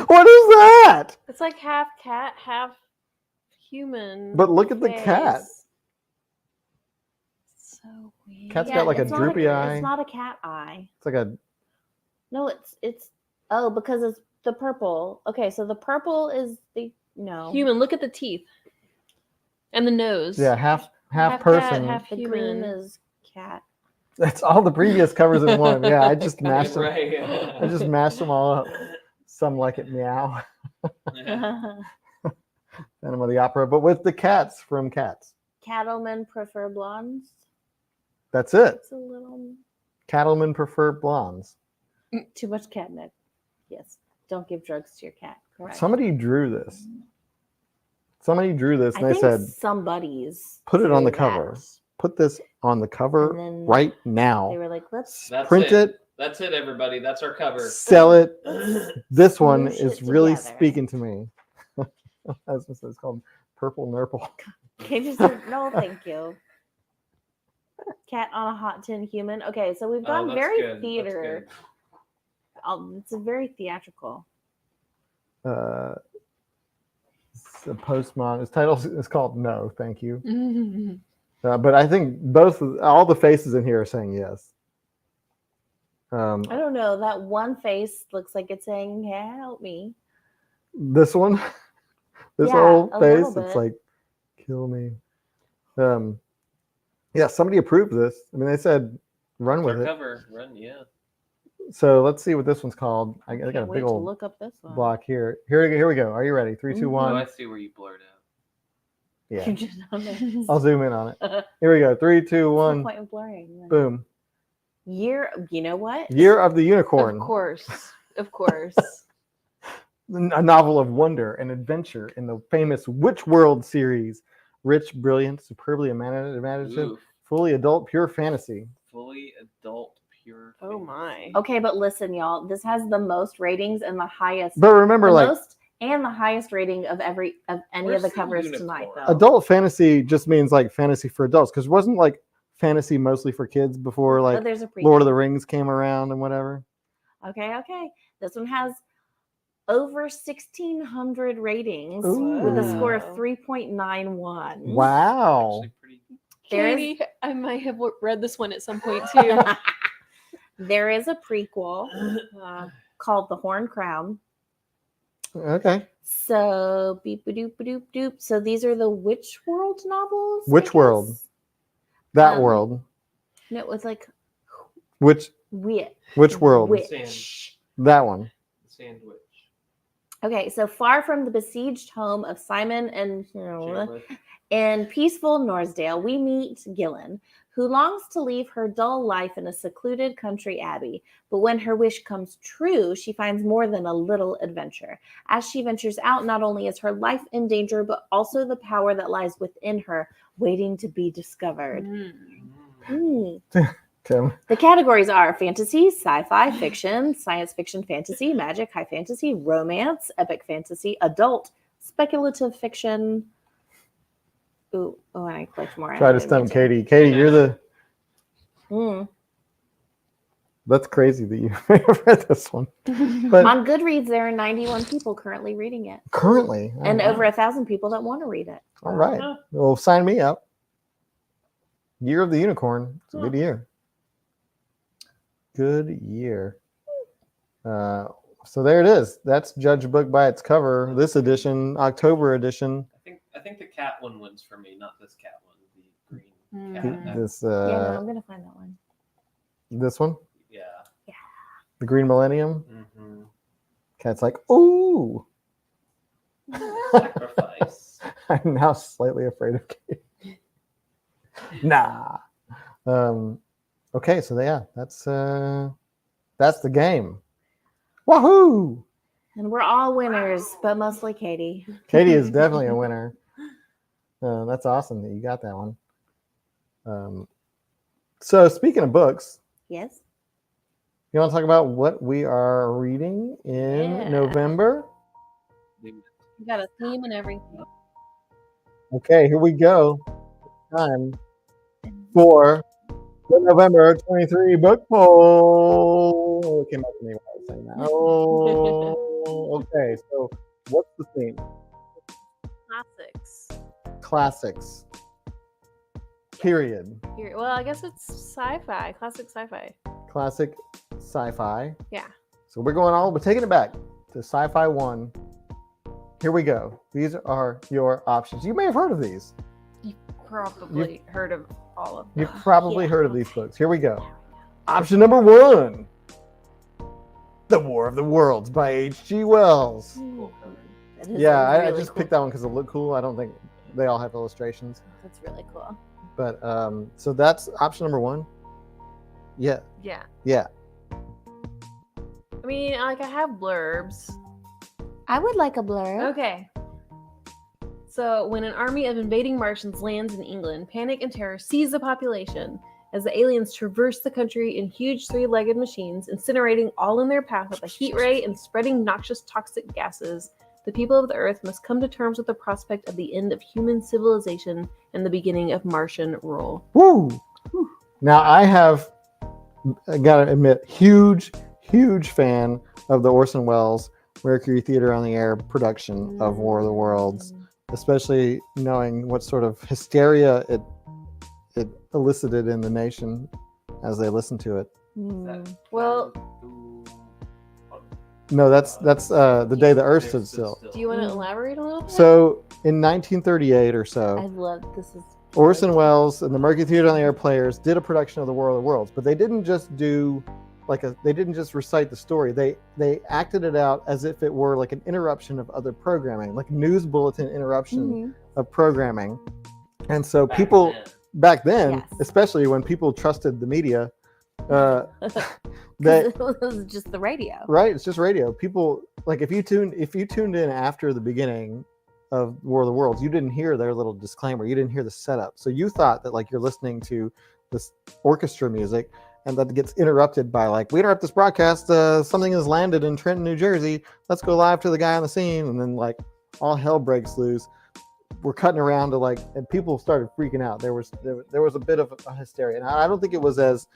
What is that? It's like half cat, half human. But look at the cat. face. So weird. Cat's got like a it's not droopy eye. It's not a cat eye. It's like a. No, it's oh, because it's the purple. Okay, so the purple is the no. Human. Look at the teeth and the nose. Yeah, half Half person. cat, half The human. green is cat. That's all the previous covers in one. Yeah, I just mashed them. Right. I just mashed them all up. Some like it meow. Phantom of the Opera, but with the cats from Cats. Cattlemen prefer blondes. That's it. It's a little Cattlemen prefer blondes. too much catnip. Yes. Don't give drugs to your cat. Correct. Somebody drew this. Somebody drew this, and I they think said, somebody's "Put it on drew the cover. that. Put this on the cover And then right They now. were like, let's That's Print it, That's it, everybody. That's our cover. sell it. This one Smoosh is it really together. speaking to me." That's what it's called. Purple Nurple. Can you say no thank you. Cat on a hot tin human. Okay, so we've Oh, gone that's very good. That's theater. good. It's a very theatrical. It's a postmodern. Its title is called No, Thank You. Mhm. But I think all the faces in here are saying yes. I don't know. That one face looks like it's saying, "Yeah, help me." This one, this Yeah, whole a face, little it's bit. like, kill me. Yeah, somebody approved this. I mean, they said run It's with our it. cover. Run, yeah. So let's see what this one's called. I got a Can't wait big to old look up this one. block here. Here we go. Are you ready? 3, 2, Mhm. 1. Oh, I see where you blurred out. Yeah, You just don't know. I'll zoom in on it. Here we go. 3, 2, What's the 1. point of blurring? then? Boom. Year. You know what? Year of the Unicorn. Of course. Of course. A novel of wonder and adventure in the famous Witch World series. Rich, brilliant, superbly imaginative, Ooh, fully adult, pure fantasy. fully adult, pure. Oh my. fantasy. Okay, but listen, y'all. This has the most ratings and the highest. But remember, the like, most and the highest rating of any Where's of the the covers unicorn? tonight, though. adult fantasy just means like fantasy for adults, because wasn't like fantasy mostly for kids before But like there's a Lord of prequel. the Rings came around and whatever. Okay. This one has over 1,600 ratings with a Ooh. score of Wow. 3.91. Wow. Actually pretty. There is- Katie, I might have read this one at some point too. There is a prequel called The Horn Crown. Okay. So beep doop doop doop. So these are the Witch World novels. I Witch World. guess? That Um, world. No, it was like Which witch. world? Witch. That one. Sandwich. Okay, so far from the besieged home of Simon and Chandler. in peaceful Norsdale, we meet Gillen, who longs to leave her dull life in a secluded country abbey. But when her wish comes true, she finds more than a little adventure. As she ventures out, not only is her life in danger, but also the power that lies within her, waiting to be discovered. Mm. Tim. The categories are fantasy, sci-fi, fiction, science fiction, fantasy, magic, high fantasy, romance, epic fantasy, adult, speculative fiction. Ooh, and I clicked more. Try to stump Katie. Katie, you're the. Mm. That's crazy that you may have read this one. But On Goodreads, there are 91 people currently reading it, currently, and oh, wow. over 1,000 people that want to read it. All right. Huh. Well, sign me up. Year of the Unicorn. It's a Huh. good year. Good year. So there it is. That's Judge Book by its cover. This edition, October edition. I think the cat one wins for me, not this cat one. The green Mm. cat. This Yeah, no, I'm gonna find that one. this one, Yeah. the Green Millennium. Mm-hmm. Cat's like, ooh. Sacrifice. I'm now slightly afraid of Kate. Nah. Okay, so yeah, that's the game. Wahoo! And we're all winners, but mostly Katie. Katie is definitely a winner. That's awesome that you got that one. So speaking of books, Yes. you want to talk about what we are reading in Yeah. November? You got a theme and everything. Okay, here we go. Time for the November 23 book poll. Oh, it came up to me when I was saying that. Oh, okay. So, what's the theme? Classics. Classics. Period. Here, well, I guess it's sci-fi, classic sci-fi. Classic sci-fi. Yeah. So we're taking it back to sci-fi 1. Here we go. These are your options. You may have heard of these. You've probably heard of all of them. You've probably Yeah. heard of these books. Here we go. Option number 1. The War of the Worlds by H.G. Wells. That is Yeah, I really just cool. picked that one because it looked cool. I don't think they all have illustrations. That's really cool. But so that's option number 1. Yeah. Yeah. Yeah. I mean, like I have blurbs. I would like a blur. Okay. So, when an army of invading Martians lands in England, panic and terror seize the population as the aliens traverse the country in huge three-legged machines, incinerating all in their path with a heat ray and spreading noxious toxic gases. The people of the Earth must come to terms with the prospect of the end of human civilization and the beginning of Martian rule. Woo! Now I gotta admit, huge fan of the Orson Welles Mercury Theater on the Air production of War of the Worlds, especially knowing what sort of hysteria it elicited in the nation as they listened to it. Well, No, that's the day the Earth stood still. do you want to elaborate a little bit? So in 1938 or I so, love this. Is Orson Welles and the Mercury Theater on the Air players did a production of the War of the Worlds, but they didn't just do they didn't just recite the story. They acted it out as if it were like an interruption of other programming, like news bulletin interruption of programming. And so people back then, Yes. especially when people trusted the media, that it was just the radio. right, it's just radio. People like if you tuned in after the beginning of War of the Worlds, you didn't hear their little disclaimer. You didn't hear the setup. So you thought that like you're listening to this orchestra music, and that gets interrupted by like, we interrupt this broadcast. Something has landed in Trenton, New Jersey. Let's go live to the guy on the scene. And then like all hell breaks loose. We're cutting around to like, and people started freaking out. There was a bit of a hysteria. And I don't think it was as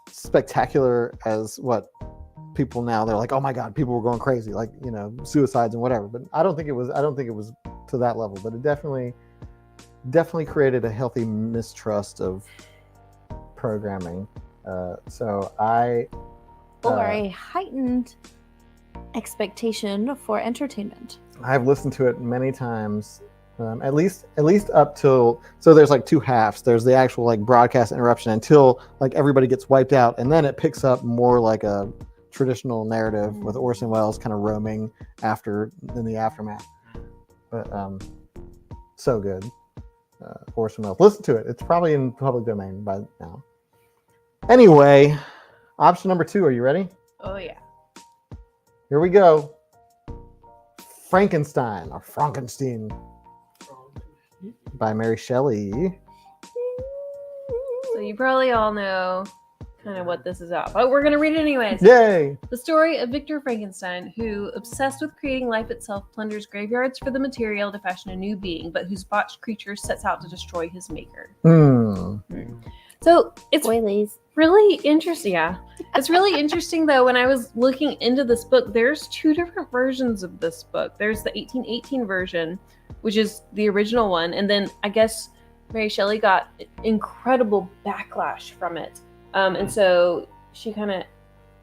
spectacular as what people now, they're like, oh my God, people were going crazy, like, you know, suicides and whatever. But I don't think it was to that level, but it definitely created a healthy mistrust of programming. So I Or a heightened expectation for entertainment. I've listened to it many times, at least up till, so there's like two halves. There's the actual like broadcast interruption until like everybody gets wiped out, and then it picks up more like a traditional narrative with Orson Welles kind of roaming in the aftermath. But so good. Orson Welles. Listen to it. It's probably in public domain by now. Anyway, option number 2. Are you ready? Oh yeah. Here we go. Frankenstein or Frankenstein by Mary Shelley. So you probably all know kind of what this is about, but we're gonna read it anyways. Yay! The story of Victor Frankenstein, who, obsessed with creating life itself, plunders graveyards for the material to fashion a new being, but whose botched creature sets out to destroy his maker. So it's Spoilies. really interesting. Yeah, it's really interesting though. When I was looking into this book, there's 2 different versions of this book. There's the 1818 version, which is the original one, and then I guess Mary Shelley got incredible backlash from it. And so she kind of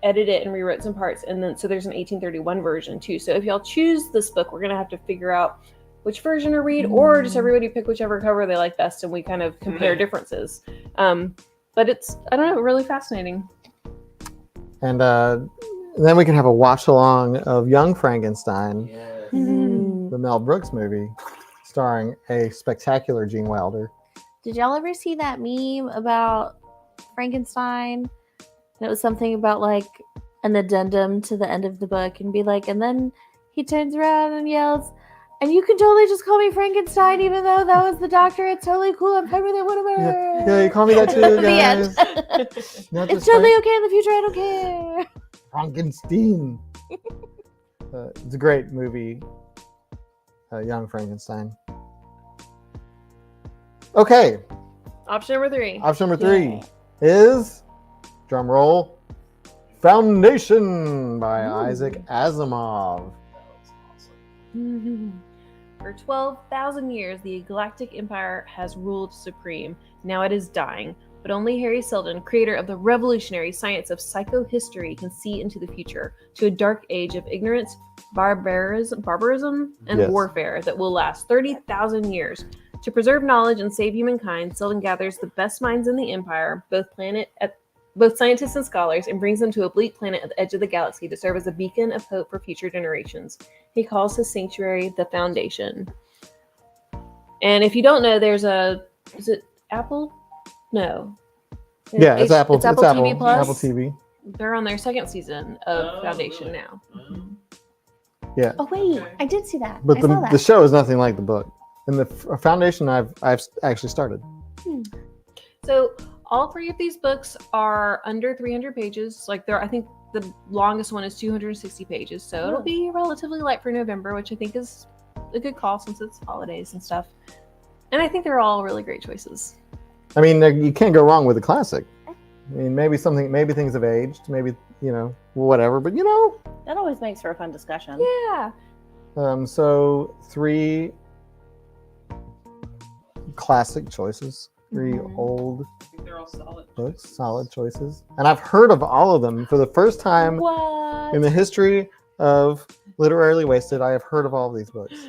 edited it and rewrote some parts, and then so there's an 1831 version too. So if y'all choose this book, we're gonna have to figure out which version to read, or just everybody pick whichever cover they like best, and we kind of compare differences. But it's, I don't know, really fascinating. And then we can have a watch along of Young Frankenstein, Yes. Mm-hmm. the Mel Brooks movie, starring a spectacular Gene Wilder. Did y'all ever see that meme about Frankenstein? And it was something about like an addendum to the end of the book, and be like, and then he turns around and yells, "And you can totally just call me Frankenstein, even though that was the doctor. It's totally cool. I'm fine with it. Whatever." Yeah, you call me that too, The guys. end. Not It's just totally okay in the future. I don't care. Frankenstein. It's a great movie, Young Frankenstein. Okay, Option number 3. option number 3 is, drum roll, Foundation by Ooh. Isaac Asimov. That was awesome. For 12,000 years, the Galactic Empire has ruled supreme. Now it is dying, but only Harry Seldon, creator of the revolutionary science of psychohistory, can see into the future, to a dark age of ignorance, barbarism, and Yes. warfare that will last 30,000 years. To preserve knowledge and save humankind, Seldon gathers the best minds in the Empire, both scientists and scholars, and brings them to a bleak planet at the edge of the galaxy to serve as a beacon of hope for future generations. He calls his sanctuary the Foundation. And if you don't know, there's is it Apple? No. Yeah, it's Apple. It's Apple TV Plus. Apple TV. They're on their second season of Oh, Foundation really? now. Yeah, Oh wait, Okay. I did see that. but I saw the that. show is nothing like the book. And the Foundation, I've actually started. So all 3 of these books are under 300 pages. Like I think the longest one is 260 pages. So it'll be relatively light for November, which I think is a good call since it's holidays and stuff. And I think they're all really great choices. I mean, you can't go wrong with a classic. I mean, maybe things have aged, maybe, whatever, but That always makes for a fun discussion. Yeah. so 3 classic choices, 3 Mhm. old I think they're all solid. books, solid choices. And I've heard of all of them for the first time What? in the history of Literarily Wasted. I have heard of all of these books.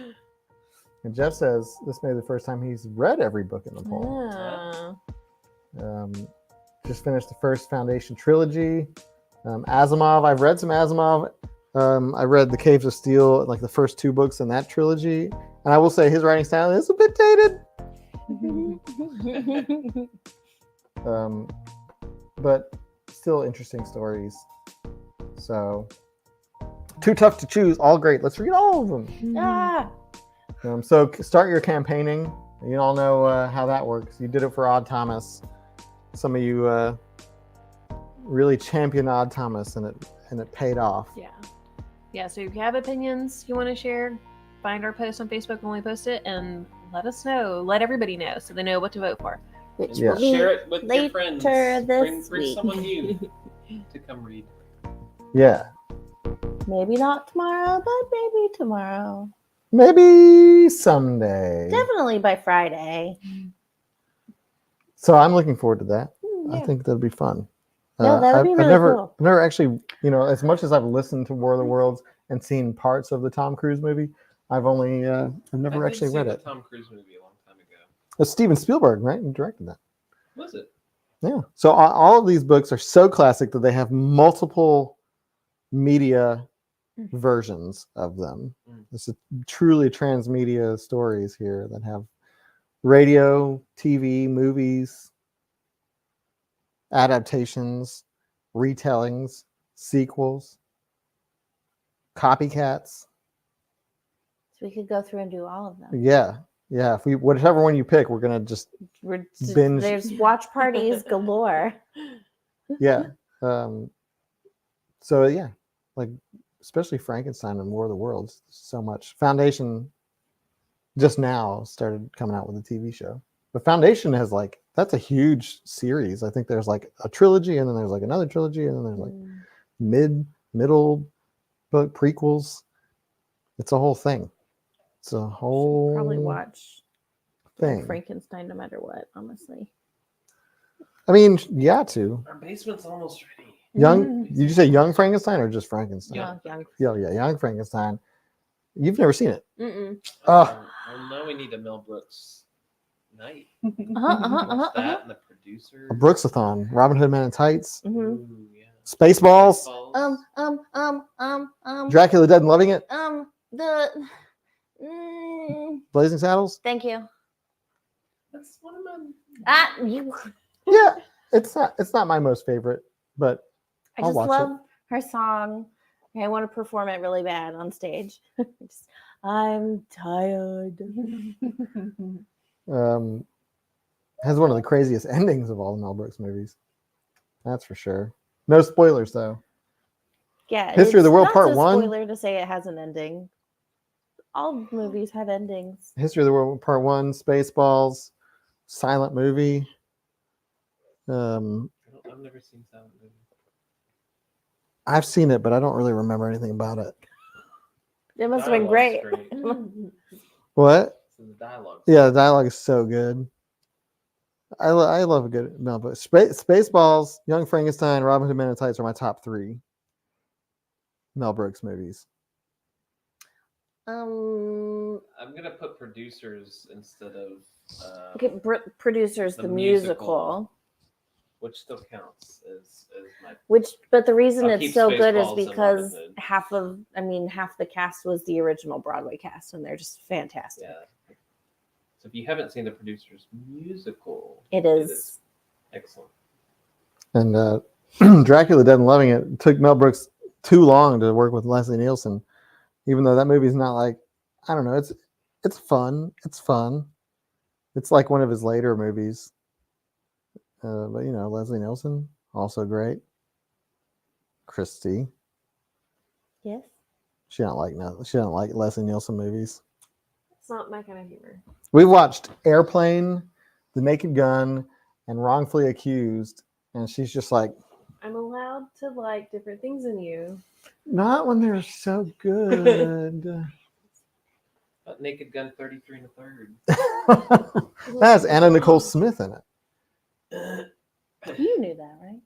And Jeff says this may be the first time he's read every book in the poll. Ah. Just finished the first Foundation trilogy. Asimov, I've read some Asimov. I read The Caves of Steel, like the first 2 books in that trilogy. And I will say his writing style is a bit dated. But still interesting stories. So, too tough to choose. All great. Let's read all of them. Ah, So start your campaigning. You all know how that works. You did it for Odd Thomas. Some of you really championed Odd Thomas, and it paid off. Yeah. So if you have opinions you want to share, find our post on Facebook when we post it, and let us know. Let everybody know so they know what to vote for. which Yeah. will be Share it with your friends. later this Bring week. someone new to come read. Yeah. Maybe not tomorrow, but maybe tomorrow. Maybe someday. Definitely by Friday. So I'm looking forward to that. I Yeah. think that'll be fun. No, that would be really cool. I've never actually, as much as I've listened to War of the Worlds and seen parts of the Tom Cruise movie, I've never I actually did see read the it. Tom Cruise movie a long time ago. It's Steven Spielberg, right? Who directed that? Was it? Yeah. So all of these books are so classic that they have multiple media versions of them. Mm. This is truly transmedia stories here that have radio, TV, movies, adaptations, retellings, sequels, copycats. So we could go through and do all of them. Yeah. If we whichever one you pick, we're gonna just binge. There's watch parties galore. Yeah. So yeah, like especially Frankenstein and War of the Worlds, so much. Foundation just now started coming out with a TV show. But Foundation has that's a huge series. I think there's like a trilogy, and then there's like another trilogy, and then there's like middle book prequels. It's a whole thing. It's a whole Probably watch thing. Frankenstein no matter what, honestly. I mean, you got to. Our basement's almost ready. Young? Did you say Young Frankenstein or just Frankenstein? Young. Yeah, Young Frankenstein. You've never seen it. Mm-mm. Oh. Well, now we need a Mel Brooks night. Uh-huh, Watch that and the producer. A Brooksathon. Robin Hood Men in Tights. Mhm. Ooh, yeah. Spaceballs. Spaceballs. Dracula Dead and Loving It. Blazing Saddles. Thank you. That's one of my. You. Yeah, it's not my most favorite, but I I'll just watch love her song. I want to perform it really bad on stage. I'm tired. has one of the craziest endings of all the Mel Brooks movies. That's for sure. No spoilers though. Yeah. History of the it's World not Part so 1. Spoiler to say it has an ending. All movies have endings. History of the World Part 1, Spaceballs, silent movie. I've never seen Silent Movie. I've seen it, but I don't really remember anything about it. It must have been great. What? So the dialogue. Yeah, the dialogue is so good. I love a good Mel Brooks. Spaceballs, Young Frankenstein, Robin Hood Men in Tights are my top 3 Mel Brooks movies. I'm gonna put producers instead of. Okay, producers, The the musical. musical. Which still counts as my. But the reason I'll it's keep so good is Spaceballs and because Robin Hood. half the cast was the original Broadway cast, and they're just fantastic. Yeah. So if you haven't seen the producers musical, It is. excellent. And Dracula Dead and Loving It took Mel Brooks too long to work with Leslie Nielsen, even though that movie's not like, I don't know, it's fun. It's fun. It's like one of his later movies. But you know, Leslie Nielsen, also great. Christy. Yes. She don't like Leslie Nielsen movies. It's not my kind of humor. We watched Airplane, The Naked Gun, and Wrongfully Accused, and she's just like, I'm allowed to like different things than you. not when they're so good. Naked Gun 33 1/3. That has Anna Nicole Smith in it. You knew that, right?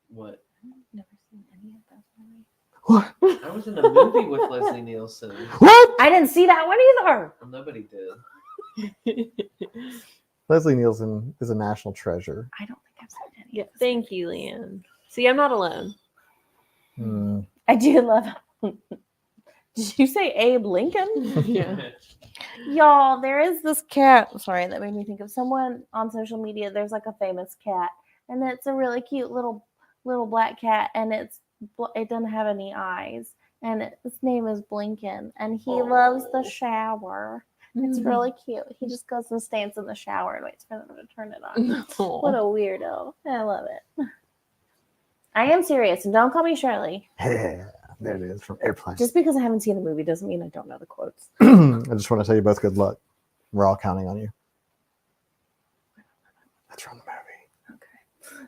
What? I've never seen any of those movies. What? I was in a movie with Leslie Nielsen. What? I didn't see that one either. Well, nobody did. Leslie Nielsen is a national treasure. I don't think I've seen any. Yeah, of those thank you, Leanne. See, I'm not alone. Hmm. I do love. Did you say Abe Lincoln? Yeah. Y'all, there is this cat. Sorry, that made me think of someone on social media. There's like a famous cat, and it's a really cute little black cat, and it doesn't have any eyes, and its name is Blinken, and he loves the shower. It's really cute. He just goes and stands in the shower and waits for them to turn it on. What a weirdo! I love it. I am serious, and don't call me Shirley. Yeah, there it is from Airplane. Just because I haven't seen the movie doesn't mean I don't know the quotes. I just want to tell you both good luck. We're all counting on you. That's from the movie. Okay,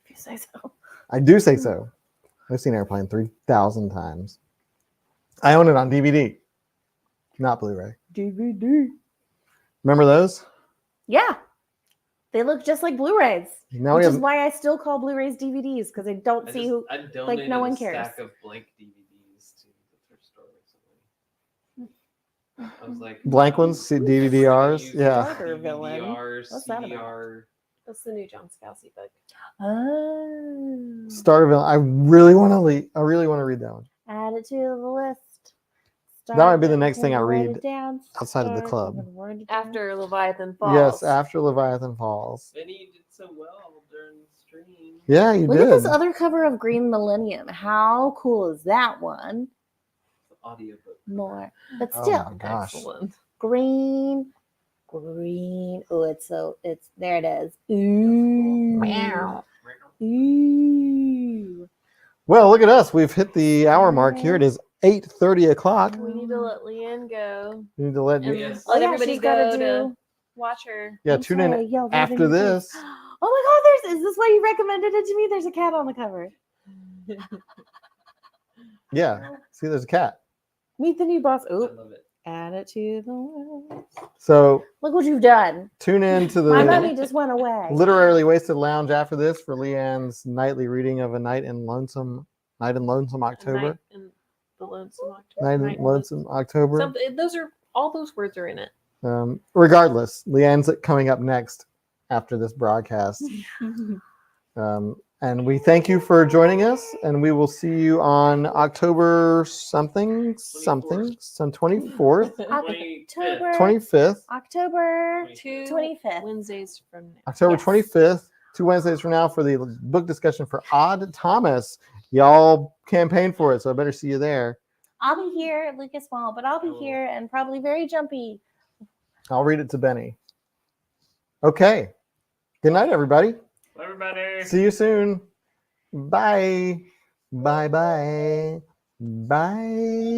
if you say so. I do say so. I've seen Airplane 3,000 times. I own it on DVD, not Blu-ray. DVD. Remember those? Yeah, they look just like Blu-rays. Now Which we is have. why I still call Blu-rays DVDs because I don't see who. I donated no one a cares. stack of blank DVDs to the thrift store recently. I was like, Blank ones, DVDRs. Yeah. Murder Villain. DVDR, What's that about? CDR. That's the new John Scalzi book. Oh. Starville. I really want to read that one. Add it to the list. That might be the Starville. next thing I Write read it down. outside of the Starville. club. Write it down. After Leviathan Falls. Yes, after Leviathan Falls. Benny, you did so well during the stream. Yeah, you Look did. at this other cover of Green Millennium. How cool is that one? The audiobook. More, but Oh still, my gosh. Excellent. green. Oh, it's there. It is. Ooh. Meow. Ooh. Well, look at us. We've hit the hour mark here. It is 8:30 o'clock. We need to let Leanne go. We need to let you. And Yes. Oh, let yeah, everybody she's gotta go to do- watch her. Yeah, I'm tune sorry, I in yelled right after in your face. this. Oh my God! Is this why you recommended it to me? There's a cat on the cover. Yeah. See, there's a cat. Meet the new boss. I Oop. love it. Add it to the list. So Look what you've done. tune in to My the money just went away. Literally Wasted Lounge after this for Leanne's nightly reading of A Night in Lonesome October. Night in the Lonesome October. Night Night in Lonesome October. Something, those are all those words are in it. Regardless, Leanne's coming up next after this broadcast. And we thank you for joining us, and we will see you on October some 24th, October 25th, October 25th. 25th. Wednesdays from now. October Yes. 25th, 2 Wednesdays from now for the book discussion for Odd Thomas. Y'all campaign for it, so I better see you there. I'll be here. Lucas won't, but I'll be here and probably very jumpy. I'll read it to Benny. Okay. Good night, everybody. Everybody. See you soon. Bye. Bye-bye. Bye.